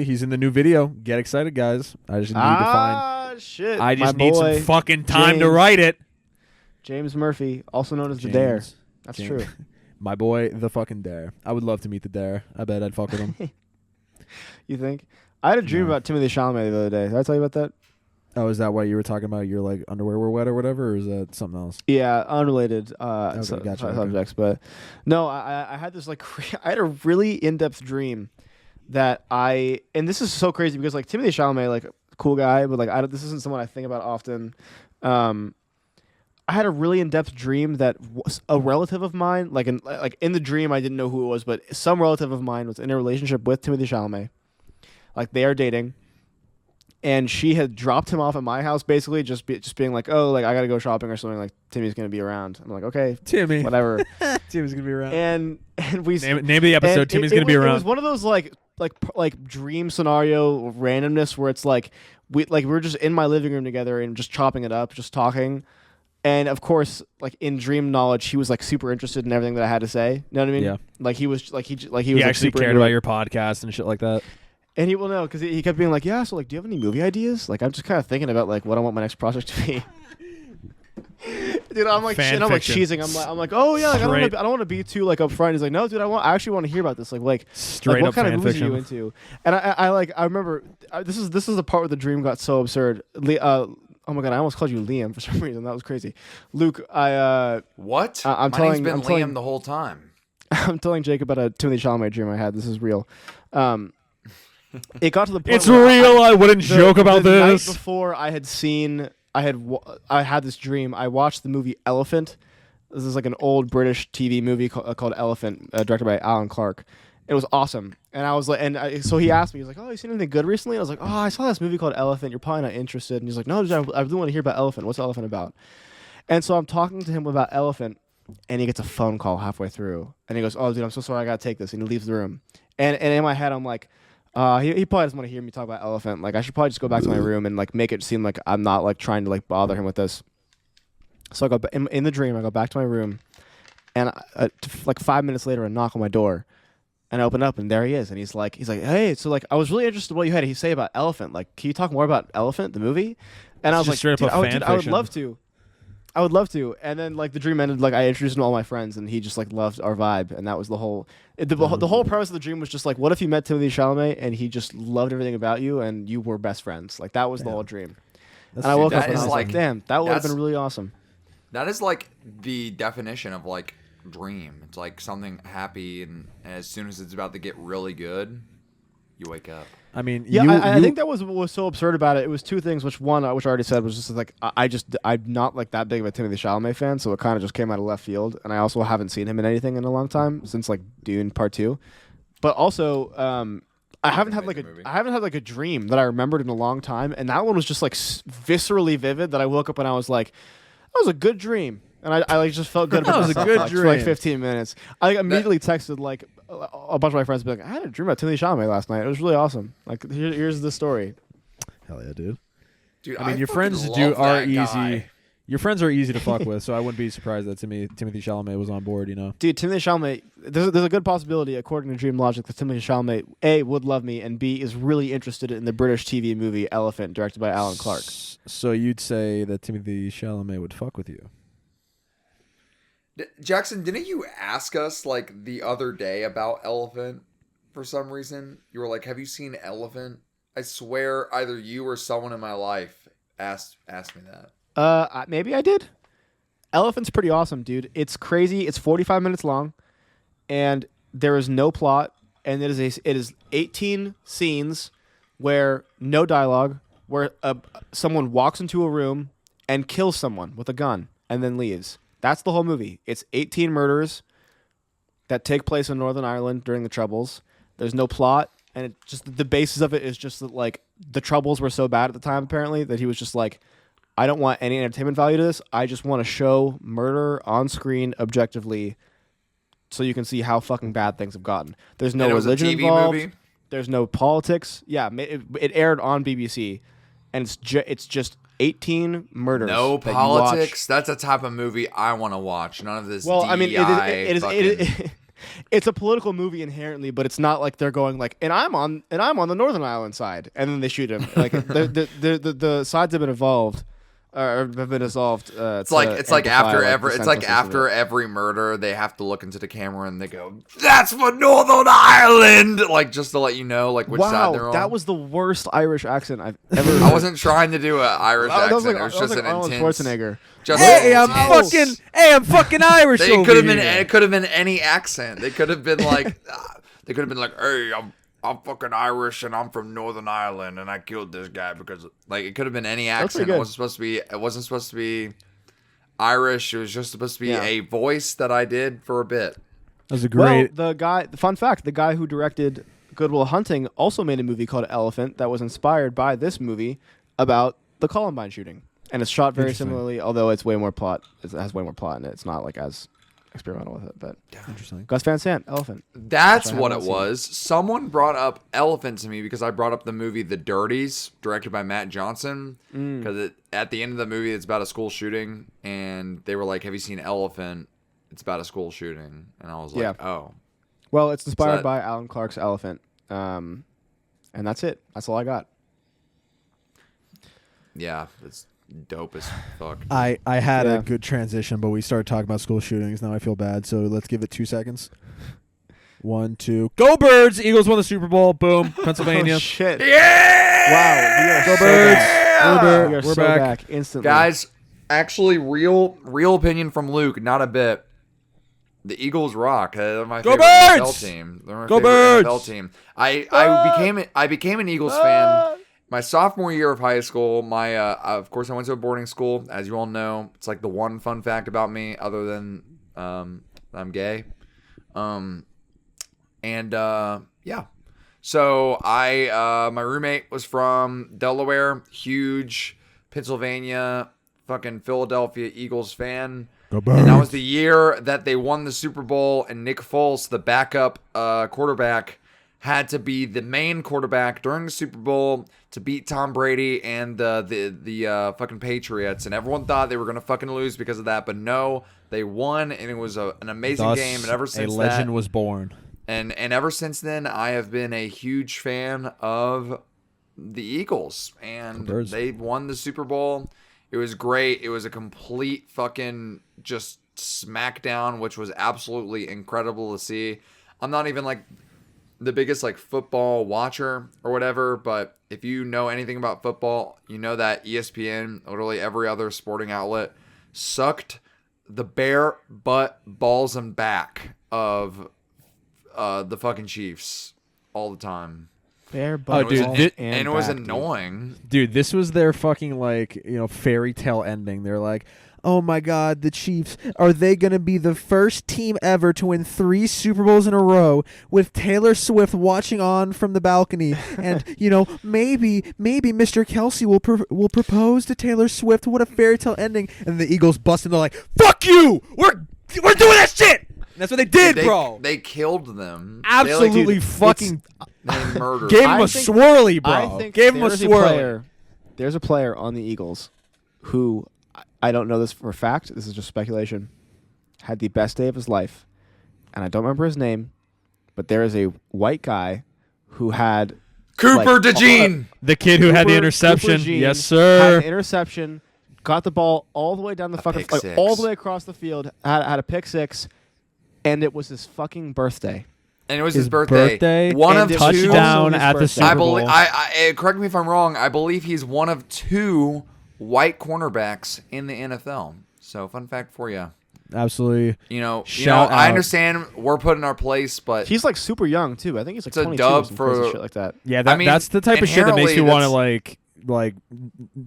he's in the new video. Get excited, guys! I just need to find. Shit. I just My need boy, some fucking time to James. write it. James Murphy, also known as the Dare. James. That's James. true. My boy, the fucking Dare. I would love to meet the Dare. I bet I'd fuck with him. You think? I had a dream No. about Timothée Chalamet the other day. Did I tell you about that? Oh, is that why you were talking about your like underwear were wet or whatever, or is that something else? Yeah, unrelated Gotcha, subjects, but no, I had this like I had a really in-depth dream that and this is so crazy because like Timothée Chalamet, like cool guy, but like this isn't someone I think about often. I had a really in-depth dream that a relative of mine, like in the dream, I didn't know who it was, but some relative of mine was in a relationship with Timothée Chalamet. Like they are dating. And she had dropped him off at my house, basically, just being like, "Oh, like I gotta go shopping or something. Like Timmy's gonna be around." I'm like, "Okay, Timmy, whatever." Timmy's gonna be around. And we Name the episode. Timmy's gonna be around. It was one of those like dream scenario randomness where it's like we're just in my living room together and just chopping it up, just talking. And of course, like in dream knowledge, he was like super interested in everything that I had to say. You know what I mean? Yeah. Like he was like he was He like, actually super cared into about it. your podcast and shit like that. And he will know because he kept being like, "Yeah, so like, do you have any movie ideas? Like, I'm just kind of thinking about like what I want my next project to be." Dude, I'm like, Fan and I'm like fiction. cheesing. I'm like, "Oh yeah, like, I Straight- don't want to be too like upfront." He's like, "No, dude, I actually want to hear about this. Like Straight what up kind of fan movies fiction. are you into?" And I remember this is the part where the dream got so absurd. Oh my god, I almost called you Liam for some reason. That was crazy. Luke, What? I'm My telling- name's I'm been telling- Liam the whole time. I'm telling Jake about a Timothée Chalamet dream I had. This is real. It got to the point It's where real. I wouldn't joke about the this. night before I had this dream. I watched the movie Elephant. This is like an old British TV movie called Elephant, directed by Alan Clark. It was awesome, and I was like, so he asked me, he's like, "Oh, you seen anything good recently?" And I was like, "Oh, I saw this movie called Elephant. You're probably not interested." And he's like, "No, dude, I really want to hear about Elephant. What's Elephant about?" And so I'm talking to him about Elephant, and he gets a phone call halfway through, and he goes, "Oh, dude, I'm so sorry, I gotta take this," and he leaves the room. And in my head, I'm like, he probably doesn't want to hear me talk about Elephant. Like, I should probably just go back to my room and like make it seem like I'm not like trying to like bother him with this. So I go in the dream. I go back to my room, and like 5 minutes later, a knock on my door, and I open up, and there he is, and he's like, "Hey, so like I was really interested in what you had to say about Elephant. Like, can you talk more about Elephant, the movie?" And I was just like, straight up "Dude, a I would fan love to." I would love to. And then like the dream ended, like I introduced him to all my friends, and he just like loved our vibe, and that was the whole. The whole premise of the dream was just like, what if you met Timothée Chalamet and he just loved everything about you, and you were best friends? Like that was the whole dream. And I woke up and I was like, damn, that would have been really awesome. That is like the definition of like dream. It's like something happy, and as soon as it's about to get really good, you wake up. I mean, Yeah, I think that was what was so absurd about it. It was two things. Which one, which I already said, was just like I'm not like that big of a Timothée Chalamet fan, so it kind of just came out of left field. And I also haven't seen him in anything in a long time since like Dune Part 2. But also, I haven't had like a dream that I remembered in a long time, and that one was just like viscerally vivid. That I woke up and I was like, that was a good dream. And I like just felt good about That was a myself, good like, for like dream. 15 minutes. I immediately texted like a bunch of my friends, be like, I had a dream about Timothée Chalamet last night. It was really awesome. Like here's the story. hell yeah, dude. Dude, I mean, your fucking friends love are that easy. guy. Your friends are easy to fuck with, so I wouldn't be surprised that Timothée Chalamet was on board. You know, Dude, Timothée Chalamet, there's a good possibility, according to Dream Logic, that Timothée Chalamet, A, would love me, and B, is really interested in the British TV movie Elephant, directed by Alan Clark. So you'd say that Timothée Chalamet would fuck with you? Jackson, didn't you ask us like the other day about Elephant for some reason? You were like, "Have you seen Elephant?" I swear either you or someone in my life asked me that. Maybe I did. Elephant's pretty awesome, dude. It's crazy. It's 45 minutes long, and there is no plot, and it is 18 scenes where no dialogue, where someone walks into a room and kills someone with a gun and then leaves. That's the whole movie. It's 18 murders that take place in Northern Ireland during the Troubles. There's no plot, and it just the basis of it is just that like the Troubles were so bad at the time apparently that he was just like, I don't want any entertainment value to this. I just want to show murder on screen objectively, so you can see how fucking bad things have gotten. There's no And it was a religion TV involved. movie? There's no politics. Yeah, it aired on BBC, and it's just 18 murders. No that you politics. watch. That's a type of movie I want to watch. None of this. Well, I mean, DEI it's a political movie inherently, but it's not like they're going like, and I'm on the Northern Ireland side, and then they shoot him. Like the sides have been involved or have been dissolved. It's like after every murder, they have to look into the camera and they go, "That's for Northern Ireland," like just to let you know, like which side they're on. That was the worst Irish accent I've ever heard. I wasn't trying to do an Irish accent. It It was just an Arnold intense. Schwarzenegger. I'm fucking Irish. It could have been. It could have been any accent. They could have been like, "Hey, I'm fucking Irish and I'm from Northern Ireland and I killed this guy because like it could have been any accent. It wasn't supposed to be Irish. It was just supposed to be a voice that I did for a bit. That was a great. Well, fun fact, the guy who directed Good Will Hunting also made a movie called Elephant that was inspired by this movie about the Columbine shooting. And it's shot very similarly, although it's way more plot. It has way more plot in it. It's not like as experimental with it, but Interesting. Gus Van Sant, Elephant. That's what it was. Someone brought up Elephant to me because I brought up the movie The Dirties, directed by Matt Johnson. Because at the end of the movie, it's about a school shooting, and they were like, "Have you seen Elephant? It's about a school shooting." And I was like, "Oh." Well, it's inspired by Alan Clark's Elephant, and that's it. That's all I got. Yeah, it's dope as fuck. I had a good transition, but we started talking about school shootings. Now I feel bad, so let's give it 2 seconds. 1, 2. Go Birds! Eagles won the Super Bowl. Boom. Pennsylvania. Oh, shit. Yeah! Wow. Go So Birds! back. We are We're so back. back instantly. Guys, actually, real opinion from Luke, not a bit. The Eagles rock. They're my favorite NFL team. They're my favorite NFL team. I became an Eagles fan my sophomore year of high school. Of course, I went to a boarding school. As you all know, it's like the one fun fact about me, other than I'm gay. Yeah. So my roommate was from Delaware, huge Pennsylvania, fucking Philadelphia Eagles fan. And that was the year that they won the Super Bowl, and Nick Foles, the backup quarterback, had to be the main quarterback during the Super Bowl to beat Tom Brady and the fucking Patriots. And everyone thought they were going to fucking lose because of that, but no, they won, and it was an amazing game. And ever since a legend was born. And ever since then, I have been a huge fan of the Eagles, and they won the Super Bowl. It was great. It was a complete fucking just smackdown, which was absolutely incredible to see. I'm not even like the biggest like football watcher or whatever, but if you know anything about football, you know that ESPN, literally every other sporting outlet, sucked the bare butt, balls, and back of the fucking Chiefs all the time. Bare Oh, dude, and it was annoying. Dude, this was their fucking fairy tale ending. They're like, oh my God, the Chiefs, are they going to be the first team ever to win 3 Super Bowls in a row with Taylor Swift watching on from the balcony? And, maybe Mr. Kelsey will propose to Taylor Swift. What a fairy tale ending. And the Eagles bust and they're like, fuck you! We're doing that shit! And that's what they did, bro. They killed them. Absolutely fucking... They murdered. Gave him a swirly, bro. Gave him a swirly. There's a player on the Eagles who, I don't know this for a fact, this is just speculation, had the best day of his life. And I don't remember his name, but there is a white guy who had... Cooper DeJean! The kid who had the interception. Yes, sir. Had an interception, got the ball all the way down the fucking... all the way across the field, had a pick six, and it was his fucking birthday. And it was his birthday. One of touchdown at the Super Bowl. Correct me if I'm wrong. I believe he's one of 2 white cornerbacks in the NFL. So, fun fact for you. Absolutely. I understand we're put in our place, but he's like super young too. I think he's like 22 dub or for shit like that. Yeah, that's the type of shit that makes you want to like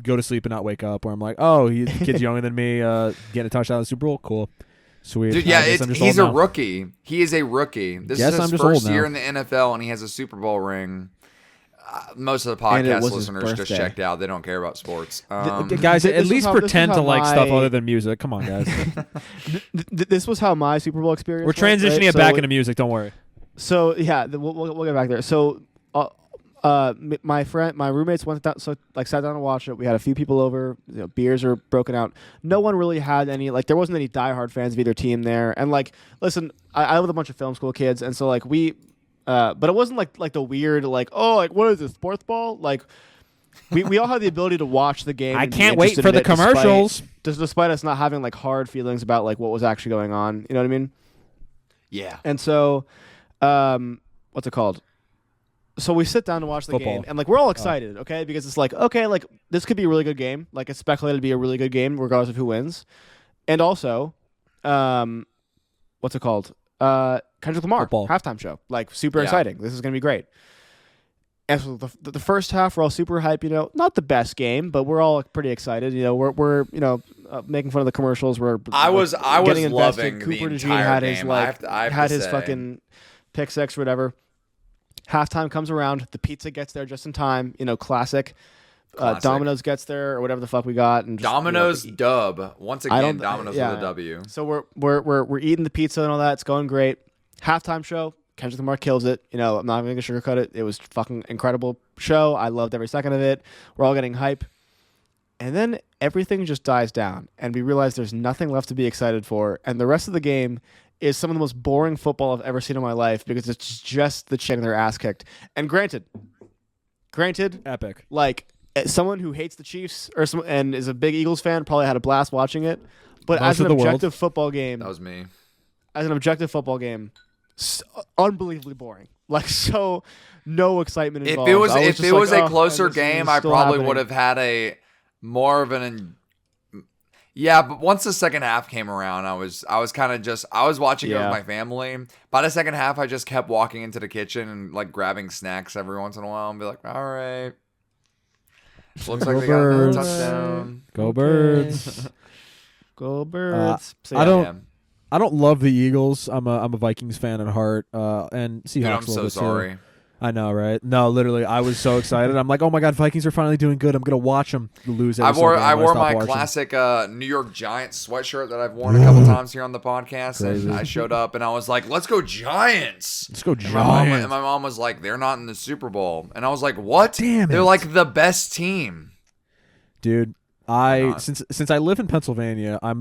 go to sleep and not wake up. Where I'm like, oh, the kid's younger than me, getting a touchdown in the Super Bowl, cool. Sweet. Dude, yeah, he's a rookie. He is a rookie. This is his first year in the NFL, and he has a Super Bowl ring. Most of the podcast listeners just checked out. They don't care about sports. Guys, at least pretend to like stuff other than music. Come on, guys. This was how my Super Bowl experience We're transitioning it back into music. Don't worry. So, yeah, we'll get back there. So, my roommates sat down and watched it. We had a few people over. Beers are broken out. No one really had any there wasn't any diehard fans of either team there. And listen, I live with a bunch of film school kids, and so we, but it wasn't like the weird what is this, sports ball? we all have the ability to watch the game. I and be can't wait interested for in the it commercials. despite us not having like hard feelings about like what was actually going on. You know what I mean? Yeah. And so, what's it called? So we sit down to watch the Football. game, and like we're all excited, okay? Because it's like, okay, like this could be a really good game. Like it's speculated to be a really good game, regardless of who wins. And also, what's it called? Kendrick Lamar Football. halftime show. Like super Yeah. exciting. This is gonna be great. And so the first half, we're all super hype. You know, not the best game, but we're all pretty excited. You know, we're making fun of the commercials. I was getting invested. loving the Cooper DeJean entire had his game. like I have had to his say. fucking pick six or whatever. Halftime comes around. The pizza gets there just in time. You know, classic. Classic. Domino's gets there or whatever the fuck we got, and just, Domino's you know, dub once I again. don't- Domino's yeah. with a W. So we're eating the pizza and all that. It's going great. Halftime show. Kendrick Lamar kills it. You know, I'm not even gonna sugarcoat it. It was fucking incredible show. I loved every second of it. We're all getting hype, and then everything just dies down, and we realize there's nothing left to be excited for, and the rest of the game is some of the most boring football I've ever seen in my life because it's just the chick and their ass kicked. And granted, Epic. like as someone who hates the Chiefs and is a big Eagles fan, probably had a blast watching it. But Most as an of the world. objective football game, That was me. unbelievably boring. Like so, no excitement If involved. it was I if just it was like, a oh, closer this is game, I still probably happening. would have had a more of an. Yeah, but once the second half came around, I was kind of just I was watching it Yeah. with my family. By the second half, I just kept walking into the kitchen and like grabbing snacks every once in a while and be like, all right. Looks like Go they got another Birds. touchdown. Go Birds. Go Birds. So, I yeah. don't- Yeah. I don't love the Eagles. I'm a Vikings fan at heart, and Seahawks. Dude, a I'm little so bit too. sorry. I know, right? No, literally, I was so excited. I'm like, oh my god, Vikings are finally doing good. I'm gonna watch them lose. Every I wore single game when wore stop my watching. classic New York Giants sweatshirt that I've worn a couple times here on the podcast, Crazy. and I showed up and I was like, "Let's go Giants!" Let's go And Giants. my mom was like, "They're not in the Super Bowl," and I was like, "What? Damn They're it. like the best team." Dude. not? Since I live in Pennsylvania, I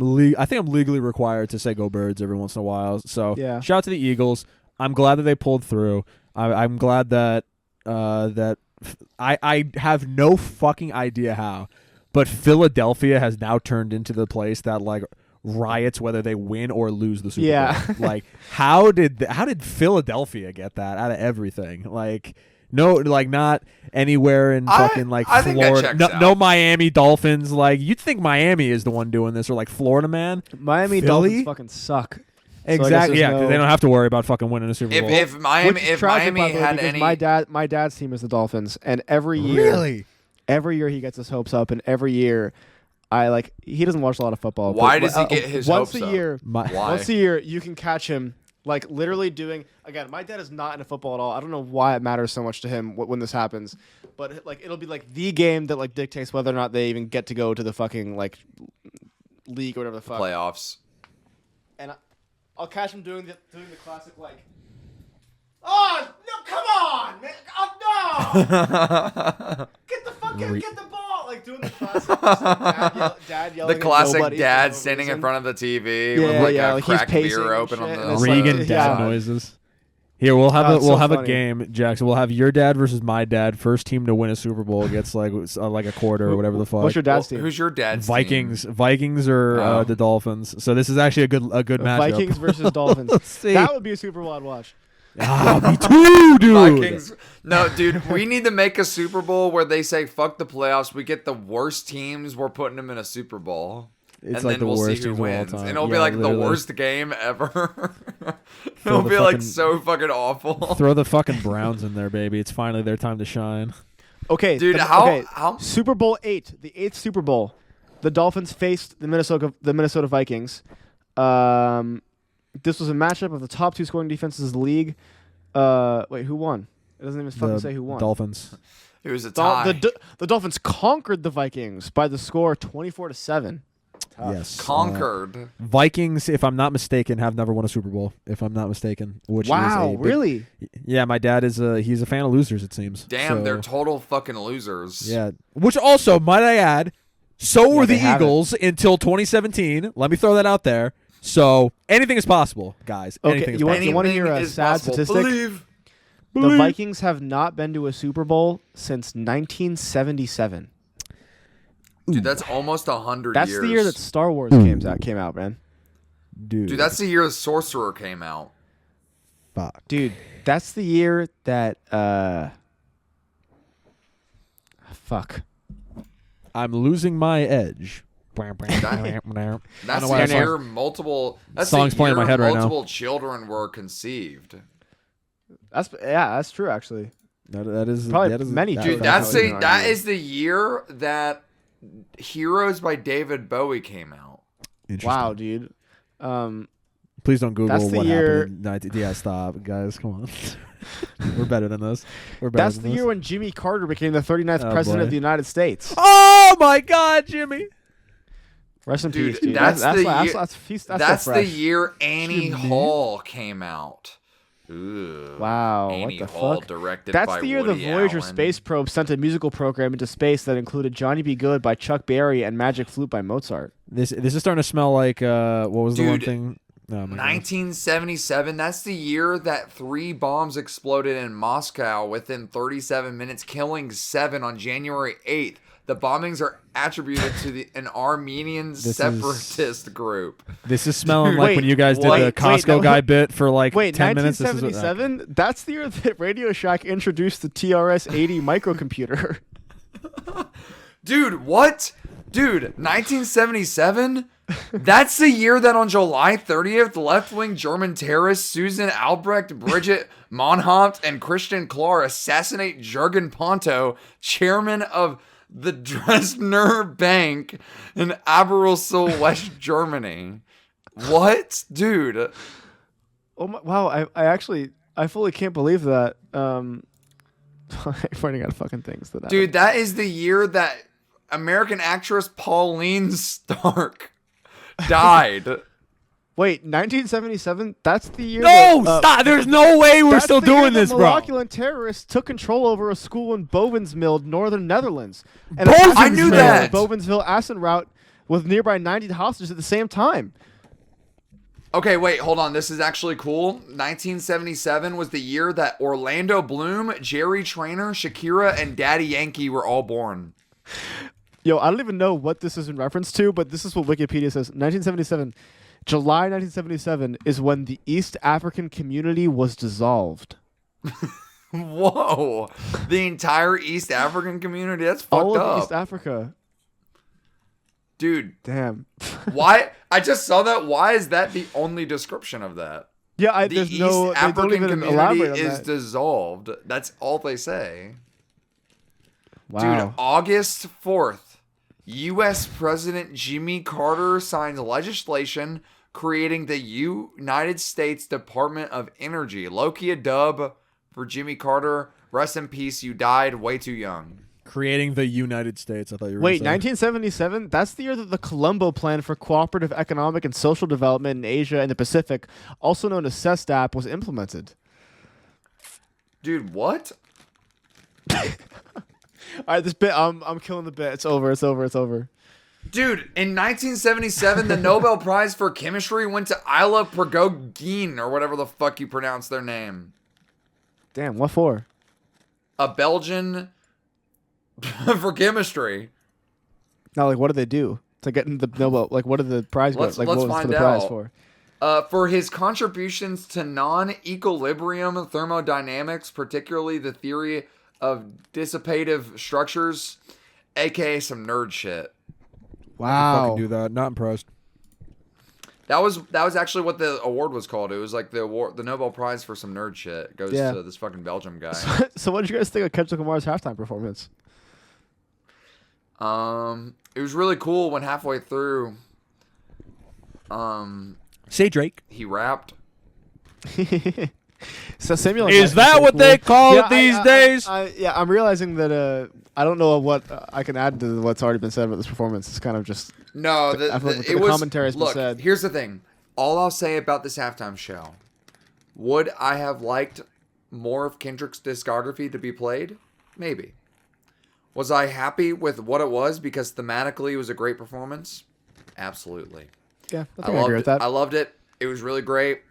think I'm legally required to say "Go Birds" every once in a while. So Yeah. shout out to the Eagles. I'm glad that they pulled through. I'm glad that I have no fucking idea how, but Philadelphia has now turned into the place that like riots whether they win or lose the Super Yeah. Bowl. Like how did Philadelphia get that out of everything? Like. No, like not anywhere in fucking like I think that Florida. checks No, out. no Miami Dolphins. Like you'd think Miami is the one doing this, or like Florida, man. Miami Philly? Dolphins fucking suck. So I guess Exactly. there's Yeah, 'cause no- they don't have to worry about fucking winning a Super Bowl. If Miami Which is tragic, by the way, had because any, my dad's team is the Dolphins, and every year he gets his hopes up, and every year he doesn't watch a lot of football. Why but, does he get his once hopes a up? year? My- Why? Once a year, you can catch him like literally doing. Again, my dad is not into football at all. I don't know why it matters so much to him when this happens, but like it'll be like the game that like dictates whether or not they even get to go to the fucking like league or whatever the fuck. playoffs. And I'll catch him doing the classic like. Oh no! Come on, man! Oh no! Get the ball! Like doing the classic dad yelling. The classic at nobody for dad no standing reason. in front of the TV Yeah, with like yeah, a like he's cracked pacing beer and open on shit, the. and it's Regan like- dad yeah. noises. Here we'll have it's we'll so have a funny. game, Jackson. We'll have your dad versus my dad. First team to win a Super Bowl gets like a quarter or whatever the fuck. What's your dad's Well, team? who's your dad's Vikings? team? Vikings or Oh. the Dolphins. So this is actually a good matchup. Vikings versus Dolphins. Let's see. That would be a Super Bowl I'd watch. Ah, me too, dude. Vikings. No, dude, we need to make a Super Bowl where they say fuck the playoffs. We get the worst teams. We're putting them in a Super Bowl. It's and like then the we'll worst see who teams of all wins. time. And it'll be Yeah, like literally. the worst game ever. Throw It'll the be like fucking- so fucking awful. Throw the fucking Browns in there, baby. It's finally their time to shine. Okay, Dude, okay. how Super Bowl 8, the 8th Super Bowl. The Dolphins faced the Minnesota Vikings. This was a matchup of the top two scoring defenses of the league. Wait, who won? It doesn't even fucking The say who won. Dolphins. it was a Dol- tie. the Dolphins conquered the Vikings by the score 24-7. Yes. Conquered. Vikings, if I'm not mistaken, have never won a Super Bowl. If I'm not mistaken, which is Wow, a big- really? Yeah, my dad is he's a fan of losers. It seems. Damn, So, they're total fucking losers. yeah. Which also, might I add, so were the they haven't. Eagles until 2017. Let me throw that out there. So anything is possible, guys. Okay, Anything is you want- possible. wanna hear a Anything is sad possible. statistic? Believe. The Vikings have not been to a Super Bowl since 1977. Dude, that's almost 100 That's years. the year that Star Wars came out, man. Dude, Dude, that's the year the Sorcerer came out. fuck. Dude, that's the year that fuck. I'm losing my edge. That's know the why that year multiple. That's song's the playing in year my head right now. multiple children were conceived. That's true actually. That is Probably that is many Dude, That's that is the year that Heroes by David Bowie came out. interesting. Wow, dude. Please don't Google That's the what year- happened. Yeah, stop, guys. Come on. We're better than this. We're better That's than the this. year when Jimmy Carter became the 39th Oh, president boy. of the United States. Oh my God, Jimmy! Rest in Dude, peace, dude. that's the year- that's That's so the fresh. year Annie Jimmy. Hall came out. Ooh. Wow, Annie what the Hall, fuck? directed That's by the year Woody the Voyager Allen. space probe sent a musical program into space that included Johnny B. Good by Chuck Berry and Magic Flute by Mozart. This is starting to smell like what was the one Dude, thing? Oh, my God. 1977, that's the year that 3 bombs exploded in Moscow within 37 minutes, killing 7 on January 8th. The bombings are attributed to an Armenian separatist group. This is smelling Dude, like wait, when you guys did wait, the wait, Costco no. guy bit for like Wait, 10 minutes. This is 1977? That's the year that Radio Shack introduced the TRS-80 microcomputer. Dude, what? Dude, 1977? That's the year that on July 30th, left-wing German terrorists Susan Albrecht, Bridget Monhaupt, and Christian Klar assassinate Jürgen Ponto, chairman of the Dresdner Bank in Aberystwyth, West Germany. What? Dude. Oh my, wow, I fully can't believe that. I'm running out of fucking things. Dude, that is the year that American actress Pauline Stark died. Wait, 1977? That's the year No, that, stop! There's no way we're that's still the year doing that this, bro. Molecular terrorists took control over a school in Bovensmild, northern Netherlands. And Bovensmild? I knew that. Bovensville Assen route with nearby 90 hostages at the same time. Okay, wait, hold on. This is actually cool. 1977 was the year that Orlando Bloom, Jerry Trainer, Shakira, and Daddy Yankee were all born. Yo, I don't even know what this is in reference to, but this is what Wikipedia says. 1977, July 1977 is when the East African community was dissolved. Whoa. The entire East African community? That's fucked All of up. East Africa. Dude, Damn. why? I just saw that. Why is that the only description of that? Yeah, The there's East no. They don't African even community elaborate on is that. dissolved. That's all they say. Wow. Dude, August 4th, U.S. President Jimmy Carter signs legislation creating the United States Department of Energy. Loki a dub for Jimmy Carter. Rest in peace, you died way too young. Creating the United States. I thought you were Wait, gonna say. 1977? That's the year that the Colombo Plan for Cooperative Economic and Social Development in Asia and the Pacific, also known as CESTAP, was implemented. Dude, what? All right, this bit, I'm killing the bit. It's over. Dude, in 1977, the Nobel Prize for Chemistry went to Isla Prigogine, or whatever the fuck you pronounce their name. Damn, what for? A Belgian for chemistry. Now, like, what did they do to get into the Nobel? Like, what did the prize go? Let's Like, what was for find the prize out. for? For his contributions to non-equilibrium thermodynamics, particularly the theory of dissipative structures, aka some nerd shit. Wow. Fucking do that. Not impressed. That was actually what the award was called. It was like the award, the Nobel Prize for some nerd shit goes Yeah. to this fucking Belgium guy. So, what did you guys think of Kendrick Lamar's halftime performance? It was really cool when halfway through, Say Drake. he rapped. So Samuel, Is that what they call it these days? Yeah, I'm realizing that I don't know what I can add to what's already been said about this performance. It's kind of just No, I feel like it the was. commentary has been Look, said. here's the thing. All I'll say about this halftime show: would I have liked more of Kendrick's discography to be played? Maybe. Was I happy with what it was because thematically it was a great performance? Absolutely. yeah. I think I agree with that. I loved it. It was really great.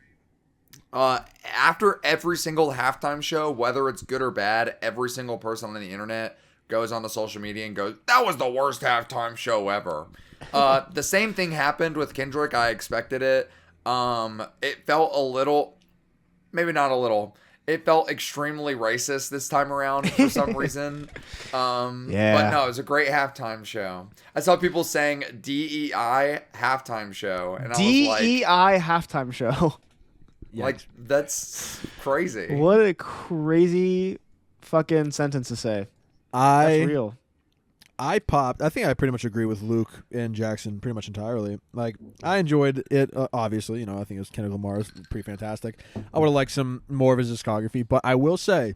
After every single halftime show, whether it's good or bad, every single person on the internet goes onto social media and goes, "That was the worst halftime show ever." The same thing happened with Kendrick. I expected it. It felt a little, maybe not a little. It felt extremely racist this time around for some reason. Yeah. But no, it was a great halftime show. I saw people saying DEI halftime show, and I was like, DEI halftime show. like that's crazy. What a crazy fucking sentence to say. That's real. I think I pretty much agree with Luke and Jackson pretty much entirely. Like, I enjoyed it, obviously. You know, I think it was Kendrick Lamar. It was pretty fantastic. I would have liked some more of his discography, but I will say,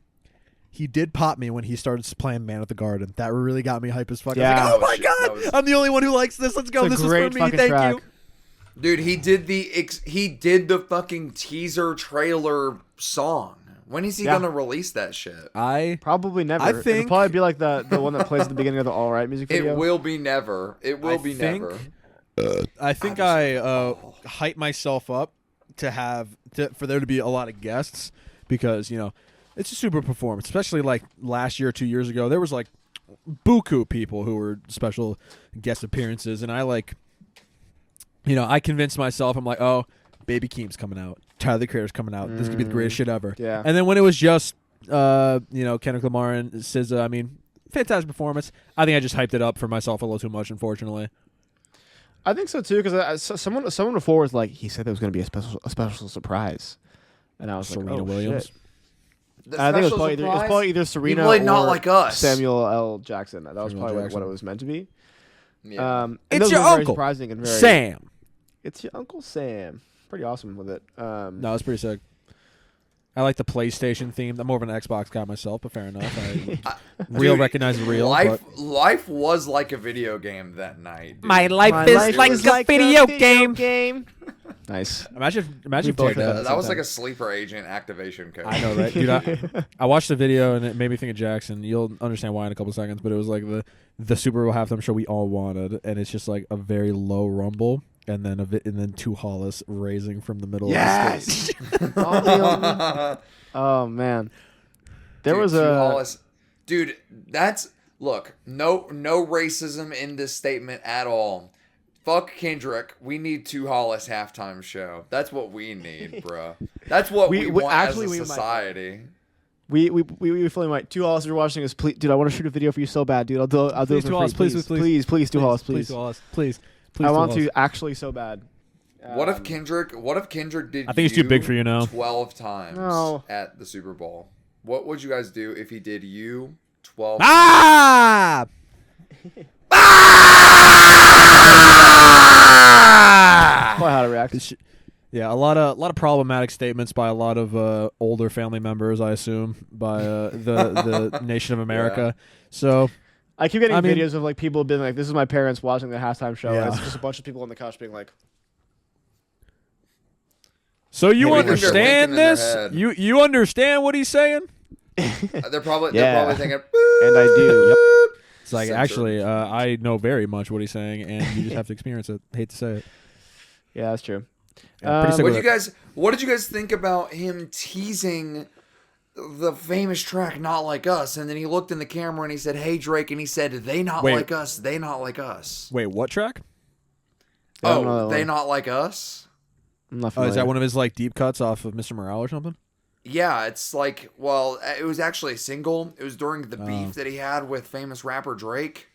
he did pop me when he started playing Man at the Garden. That really got me hype as fuck. Yeah. I was like, oh my God, I'm the only one who likes this. Let's go. It's a This is great for me. fucking Thank track. you. Dude, he did the fucking teaser trailer song. When is he gonna release that shit? Probably never. I It'll think- probably be like the one that plays at the beginning of the All Right music video. It will be never. It will be think- never. I think I hype myself up for there to be a lot of guests because, you know, it's a super performance, especially like last year or 2 years ago. There was like buku people who were special guest appearances, and I like, you know, I convinced myself, I'm like, oh, Baby Keem's coming out. Tyler the Creator's coming out. This could be the greatest shit ever. Yeah. And then when it was just, you know, Kendrick Lamar and SZA, I mean, fantastic performance. I think I just hyped it up for myself a little too much, unfortunately. I think so too, because someone before was like, he said there was going to be a special surprise, and I was Serena like, oh, Williams. shit. The I think it was special probably either surprise? Serena He played or Not Like Us. Samuel L. Jackson. That was Samuel probably Jackson. what it was meant to be. Yeah. And It's those your were very uncle, surprising and very Sam. It's your Uncle Sam. Pretty awesome with it. No, it's pretty sick. I like the PlayStation theme. I'm more of an Xbox guy myself, but fair enough. Real Dude, recognizes real. Life was like a video game that night. Dude. My life is like a video game. Nice. Imagine We if both Dick had did That was Sometimes. like a sleeper agent activation code. I know, right? Dude, I watched the video and it made me think of Jackson. You'll understand why in a couple seconds, but it was like the Super Bowl halftime show we all wanted, and it's just like a very low rumble, and then two Hollis raising from the middle of the stage. Yes. Oh man. There Dude, was Hugh a Hollis. Dude, that's look, no racism in this statement at all. Fuck Kendrick. We need two Hollis halftime show. That's what we need, bro. That's what we want actually, as we a might. society. we fully might. Two Hollis, you're watching us. Please, dude, I want to shoot a video for you so bad, dude. I'll do it Please, for Two Hollis, free. please. Please, Two Hollis, please. Please. I want to actually so bad. What if Kendrick did I think it's too big for you now. 12 times No. at the Super Bowl? What would you guys do if he did you 12 Ah! Probably how to react. Yeah, a lot of problematic statements by a lot of older family members, I assume, by the nation of America. So I keep getting I mean- videos of like people being like, "This is my parents watching the halftime show." Yeah. And it's just a bunch of people on the couch being like, So you Maybe they're winking understand in their this? head. You understand what he's saying? They're probably Yeah. thinking, and I do. It's like, Censored. actually, I know very much what he's saying, and you just have to experience it. Hate to say it. Yeah, that's true. Yeah, pretty sick What with did it. what did you guys think about him teasing the famous track "Not Like Us"? And then he looked in the camera and he said, "Hey Drake," and he said, "They not Wait. like us. They not like us." Wait, what track? I don't know Oh, that they one. not like us. I'm not Oh, familiar. is that one of his like deep cuts off of Mr. Morale or something? Yeah, it's like, well, it was actually a single. It was during the Oh. beef that he had with famous rapper Drake.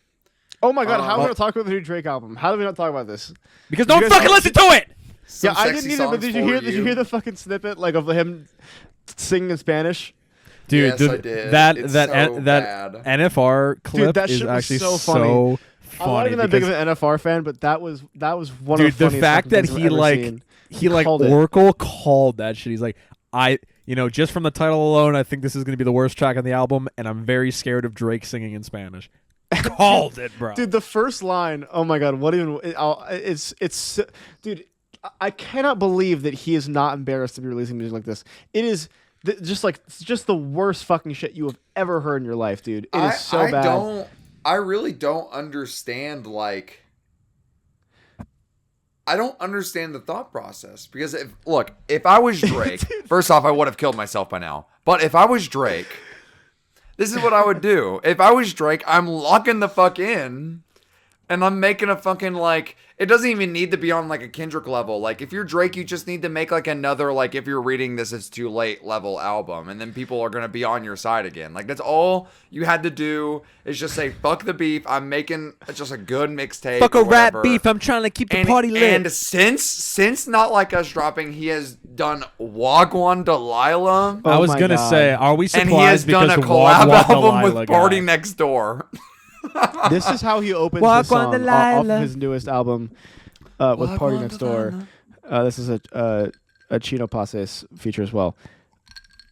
Oh my god, how are we Oh. not talking about the new Drake album? How did we not talk about this? Because Did no you one guys fucking know- listen to it. Some Yeah, I sexy didn't either. But songs did you for hear? Did you hear the fucking snippet like of him singing in Spanish? Dude, Yes, I did. that It's that so that bad. NFR clip that is shit was actually so so funny. I'm not funny even that big of because- an NFR fan, but that was one dude, of the the funniest fact fucking that things I've he ever like seen. he like called it. Oracle called that shit. He's like, just from the title alone, I think this is gonna be the worst track on the album, and I'm very scared of Drake singing in Spanish. Called it, bro. Dude, the first line. Oh my god, what even? It's dude. I cannot believe that he is not embarrassed to be releasing music like this. It is just the worst fucking shit you have ever heard in your life, dude. It is so bad. I really don't understand, like, I don't understand the thought process because if I was Drake, first off, I would have killed myself by now. But if I was Drake, this is what I would do. If I was Drake, I'm locking the fuck in, and I'm making a fucking like. It doesn't even need to be on like a Kendrick level. Like if you're Drake, you just need to make like another like if you're reading this, it's too late level album, and then people are gonna be on your side again. Like that's all you had to do is just say fuck the beef. I'm making just a good mixtape. Fuck or a rap whatever. beef. I'm trying to keep the party lit. And since Not Like Us dropping, he has done Wagwan Delilah. I was my gonna God. say, are we And he has surprised done because a of collab Wagwan album Delilah with Party guy? Next Door. This is how he opens Walk the song on the off Lila. of his newest album with Walk Party on Next the Door. Lila. This is a Chino Pases feature as well.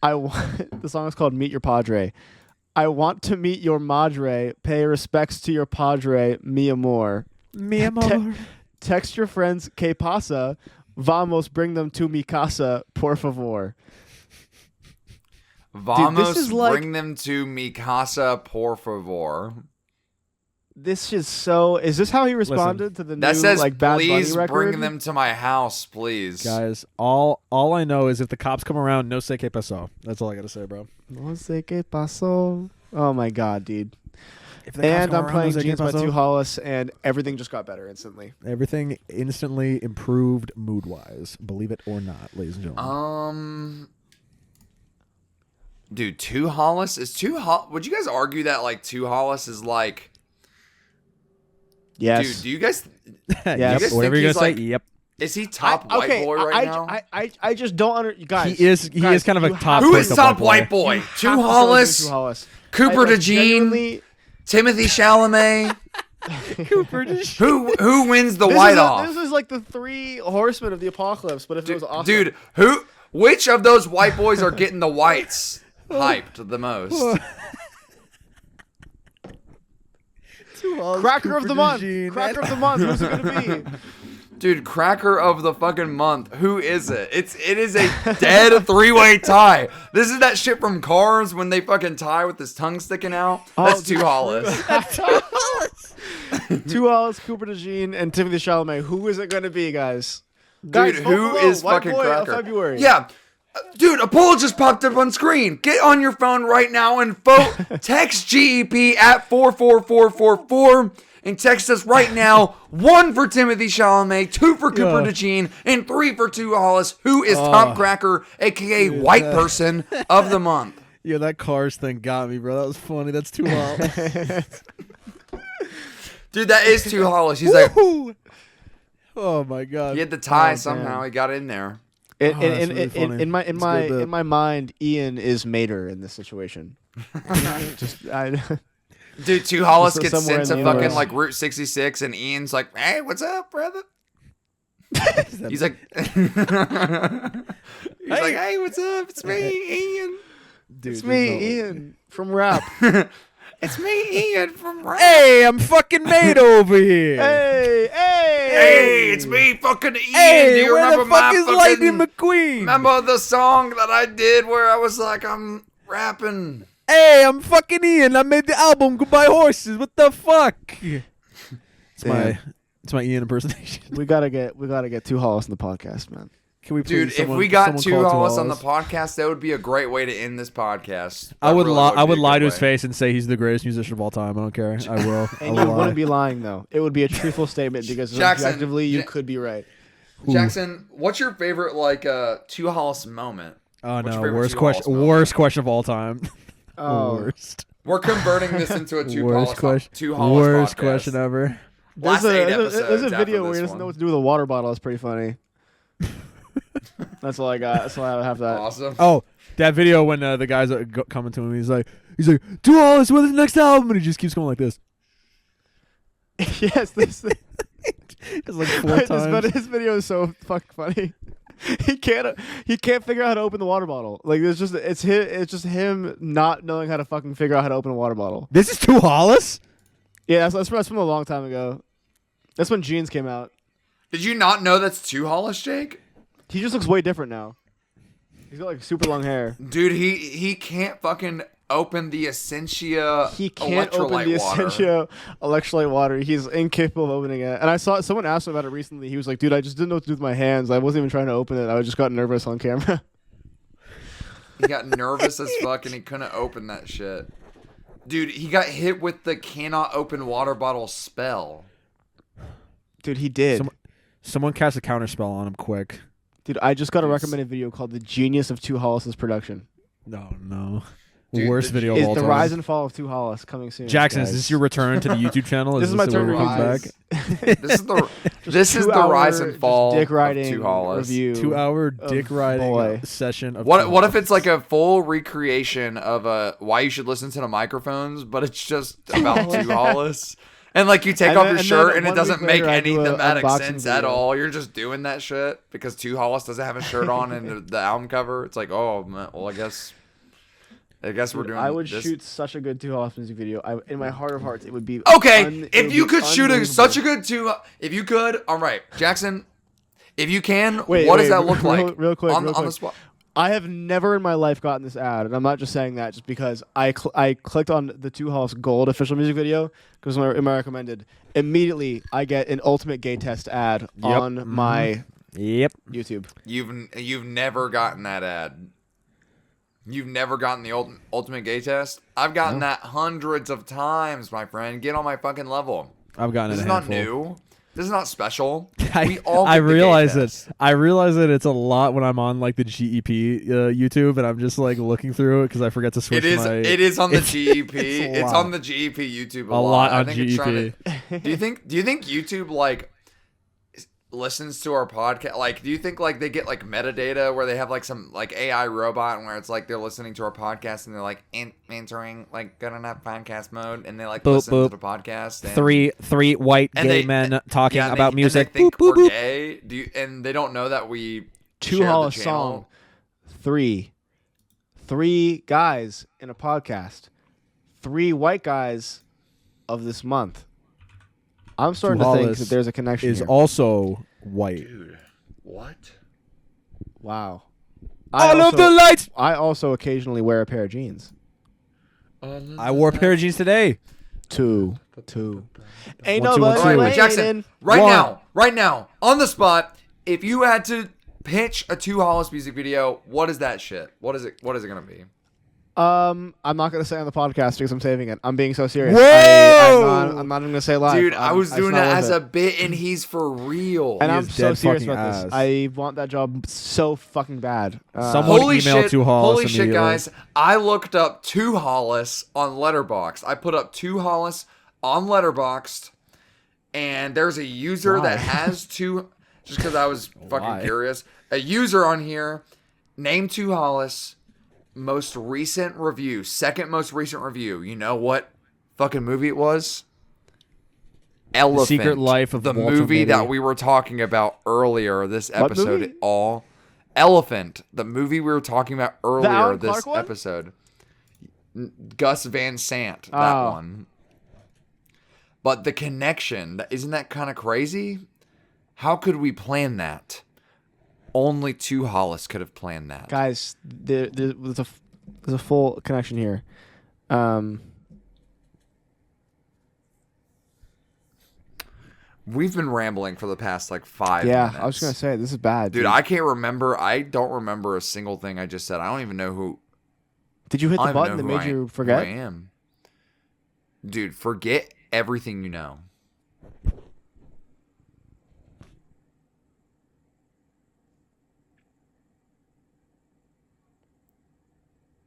The song is called Meet Your Padre. I want to meet your madre. Pay respects to your padre, mi amor. Mi amor. Text your friends, que pasa? Vamos, bring them to mi casa, por favor. Vamos, is like- bring them to mi casa, por favor. This is so. Is this how he responded to the That new says, like Bad please Bunny record? bring them to my house, please. Guys, all I know is if the cops come around, no sé qué pasó. That's all I gotta say, bro. No sé qué pasó. Oh my god, dude. If the cops And come I'm around, playing no sé qué Jeans by pasó. Two Hollis, and everything just got better instantly. Everything instantly improved mood-wise. Believe it or not, ladies and gentlemen. Dude, Two Hollis is would you guys argue that like Two Hollis is like, Yes. dude, do you guys Yes. guys Whatever think you're he's, gonna say. like- Yep. is he top white boy right now? I just don't guys. He is kind of a you top. have Who to- is top white boy? you Two have to Hollis, Two Hollis. Cooper Like, DeJean, genuinely, Timothée Chalamet. Cooper Who wins the this white is off? This is like the three horsemen of the apocalypse, but if it was awesome. Dude, which of those white boys are getting the whites hyped the most? Cracker of the month. Cracker of the month. Who's it gonna be? Dude, cracker of the fucking month. Who is it? It is a dead three-way tie. This is that shit from Cars when they fucking tie with his tongue sticking out. That's Two Hollis. Two Hollis, Cooper DeJean, and Timothée Chalamet. Who is it gonna be, guys? Dude, Guys, vote who below. is White fucking boy of cracker? February. Yeah. Dude, a poll just popped up on screen. Get on your phone right now and vote. Text GEP at 44444 and text us right now. 1 for Timothée Chalamet, 2 for Cooper DeJean, and 3 for Two Hollis. Who is top cracker, aka white person of the month? Yeah, that Cars thing got me, bro. That was funny. That's too long. Dude, that is Two Hollis. He's like, Oh my god. he had the tie Oh, somehow. damn. He got in there. that's really funny. In my It's a good bit. in my mind, Ian is Mater in this situation. Dude, Two Hollis So gets somewhere sent in to the fucking universe. like Route 66, and Ian's like, "Hey, what's up, brother?" He's like, "Hey, what's up? It's me, Ian. Dude, It's there's me, no way. Ian from rap. It's me, Ian from Rap. Hey, I'm fucking made over here. Hey, Hey, it's me, fucking Ian. Hey, Do you where remember the fuck my is fucking? Lightning McQueen? Remember the song that I did where I was like, I'm rapping. Hey, I'm fucking Ian. I made the album Goodbye Horses. What the fuck? It's Damn. my Ian impersonation. We gotta get Two Hollis in the podcast, man. Can we please Dude, someone, if we got someone Two call Hollis on the Hollis? podcast, that would be a great way to end this podcast. I That would really lie. I be would a lie good to his way. face and say he's the greatest musician of all time. I don't care. I will. I And will you lie. wouldn't be lying though. It would be a truthful statement because Jackson, objectively you Ja- could be right. Jackson, what's your favorite like Two Hollis moment? Oh What's no! your favorite Worst Two Hollis question. moment? Worst question of all time. Oh. Worst. We're converting this into a Two Worst Hollis question. Two Hollis Worst podcast. question ever. Last There's 8 a episodes after video where this he doesn't know one. what to do with a water bottle. It's pretty funny. That's all I got. That's all I have that. Awesome. Oh, that video when the guys are coming to him, he's like, Two Hollis with his next album, and he just keeps going like this. Yes, this It's like 4 times. his video is so fucking funny. He can't figure out how to open the water bottle. Like it's just him not knowing how to fucking figure out how to open a water bottle. This is Two Hollis? Yeah, that's from a long time ago. That's when jeans came out. Did you not know that's Two Hollis, Jake? He just looks way different now. He's got like super long hair. Dude, he can't fucking open the Essentia He can't electrolyte open the water. Essentia electrolyte water. He's incapable of opening it. And I saw someone asked him about it recently. He was like, "Dude, I just didn't know what to do with my hands. I wasn't even trying to open it. I just got nervous on camera." He got nervous as fuck and he couldn't open that shit. Dude, he got hit with the cannot open water bottle spell. Dude, he did. Someone cast a counterspell on him quick. Dude, I just got a recommended video called "The Genius of Two Hollis's Production." No. Dude, Worst the- video of Is all the time. rise and fall of Two Hollis coming soon? Jackson, guys. is this your return to the YouTube channel? This is my turn where to we come rise. back? This is the rise and fall dick of riding Two Hollis. review. 2-hour dick riding boy. session of What if it's like a full recreation of why you should listen to the microphones, but it's just about Two Hollis? And like you take And off then- your and shirt then and it 1 doesn't week make later, I any do a thematic unboxing sense at video. all. You're just doing that shit because Two Hollis doesn't have a shirt on in the album cover. It's like, oh, man, well, I guess we're doing I would this. shoot such a good Two Hollis music video. In my heart of hearts, it would be Okay, it if would you be could shoot such a unbelievable. good if you could, all right, Jackson, if you can, Wait, what wait, does that look real- like? real quick, on real the quick. spot. I have never in my life gotten this ad, and I'm not just saying that just because I clicked on the Two Hollis Gold official music video because in my recommended. Immediately, I get an Ultimate Gay Test ad on my Yep. YouTube. You've never gotten that ad. You've never gotten the ultimate gay test. I've gotten that hundreds of times, my friend. Get on my fucking level. I've gotten This it is a not handful. new. This is not special. I, We all I get the gay realize test. it. I realize that it's a lot when I'm on like the GEP YouTube, and I'm just like looking through it because I forget to switch It is. my. It is on the it's- GEP. it's a It's lot. on the GEP YouTube a A lot I on think it's trying GEP. to- do you think YouTube like listens to our podcast? Like, do you think like they get like metadata where they have like some like AI robot and where it's like they're listening to our podcast and they're like entering like good enough podcast mode and they like Boop, listen boop. to the podcast. And, Three white and gay they- men talking yeah, and about they, music. And they think Boop, boop, we're boop. gay. And they don't know that we Two share the Hollis channel. song. Three guys in a podcast. 3 white guys of this month. I'm starting to think Hollis that there's a connection Is here. also white. Dude, what? Wow. All of the lights. I also occasionally wear a pair of jeans. I wore a pair of jeans today. Two. Ain't 1, 2, 1, nobody 2. All right, waiting. Jackson, right now, on the spot, if you had to pitch a Two Hollis music video, what is that shit? What is it gonna be? I'm not gonna say on the podcast because I'm saving it. I'm being so serious. Whoa! I'm not even gonna say live. Dude, I was it's doing not that worth as it. a bit, and he's for real. And He I'm is so dead serious fucking about ass. this. I want that job so fucking bad. Someone Holy email shit! Two Hollis Holy shit, immediately. guys! I looked up Two Hollis on Letterboxd. I put up Two Hollis on Letterboxd, and there's a user Why? that has two. Just because I was fucking Why? curious, a user on here named Two Hollis. Most recent review, second most recent review. You know what fucking movie it was? Elephant. Secret Life of the Walter movie Mitty. that we were talking about earlier this episode. movie? All Elephant, the movie we were talking about earlier Alan this Clark one? episode. Gus Van Sant, that Oh. one. But the connection, isn't that kind of crazy? How could we plan that? Only Two Hollis could have planned that. Guys, there's a full connection here. We've been rambling for the past like 5 Yeah, minutes. I was gonna say this is bad, Dude, I can't remember. I don't remember a single thing I just said. I don't even know who. Did you hit I the don't button even that know made who you who forget? I am. Dude, forget everything you know.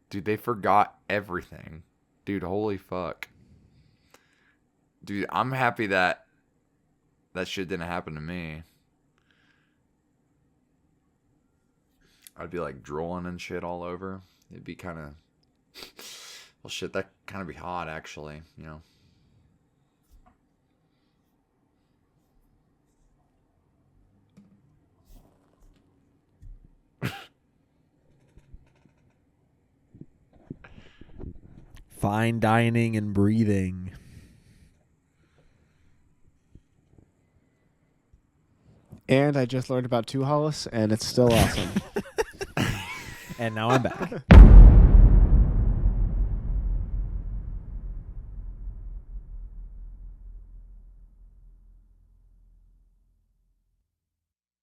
Dude, they forgot everything. Dude, holy fuck. Dude, I'm happy that that shit didn't happen to me. I'd be like drooling and shit all over. It'd be kind of... Well, shit, that kind of be hot, actually, you know. Fine dining and breathing. And I just learned about Two Hollis, and it's still awesome. And now I'm back.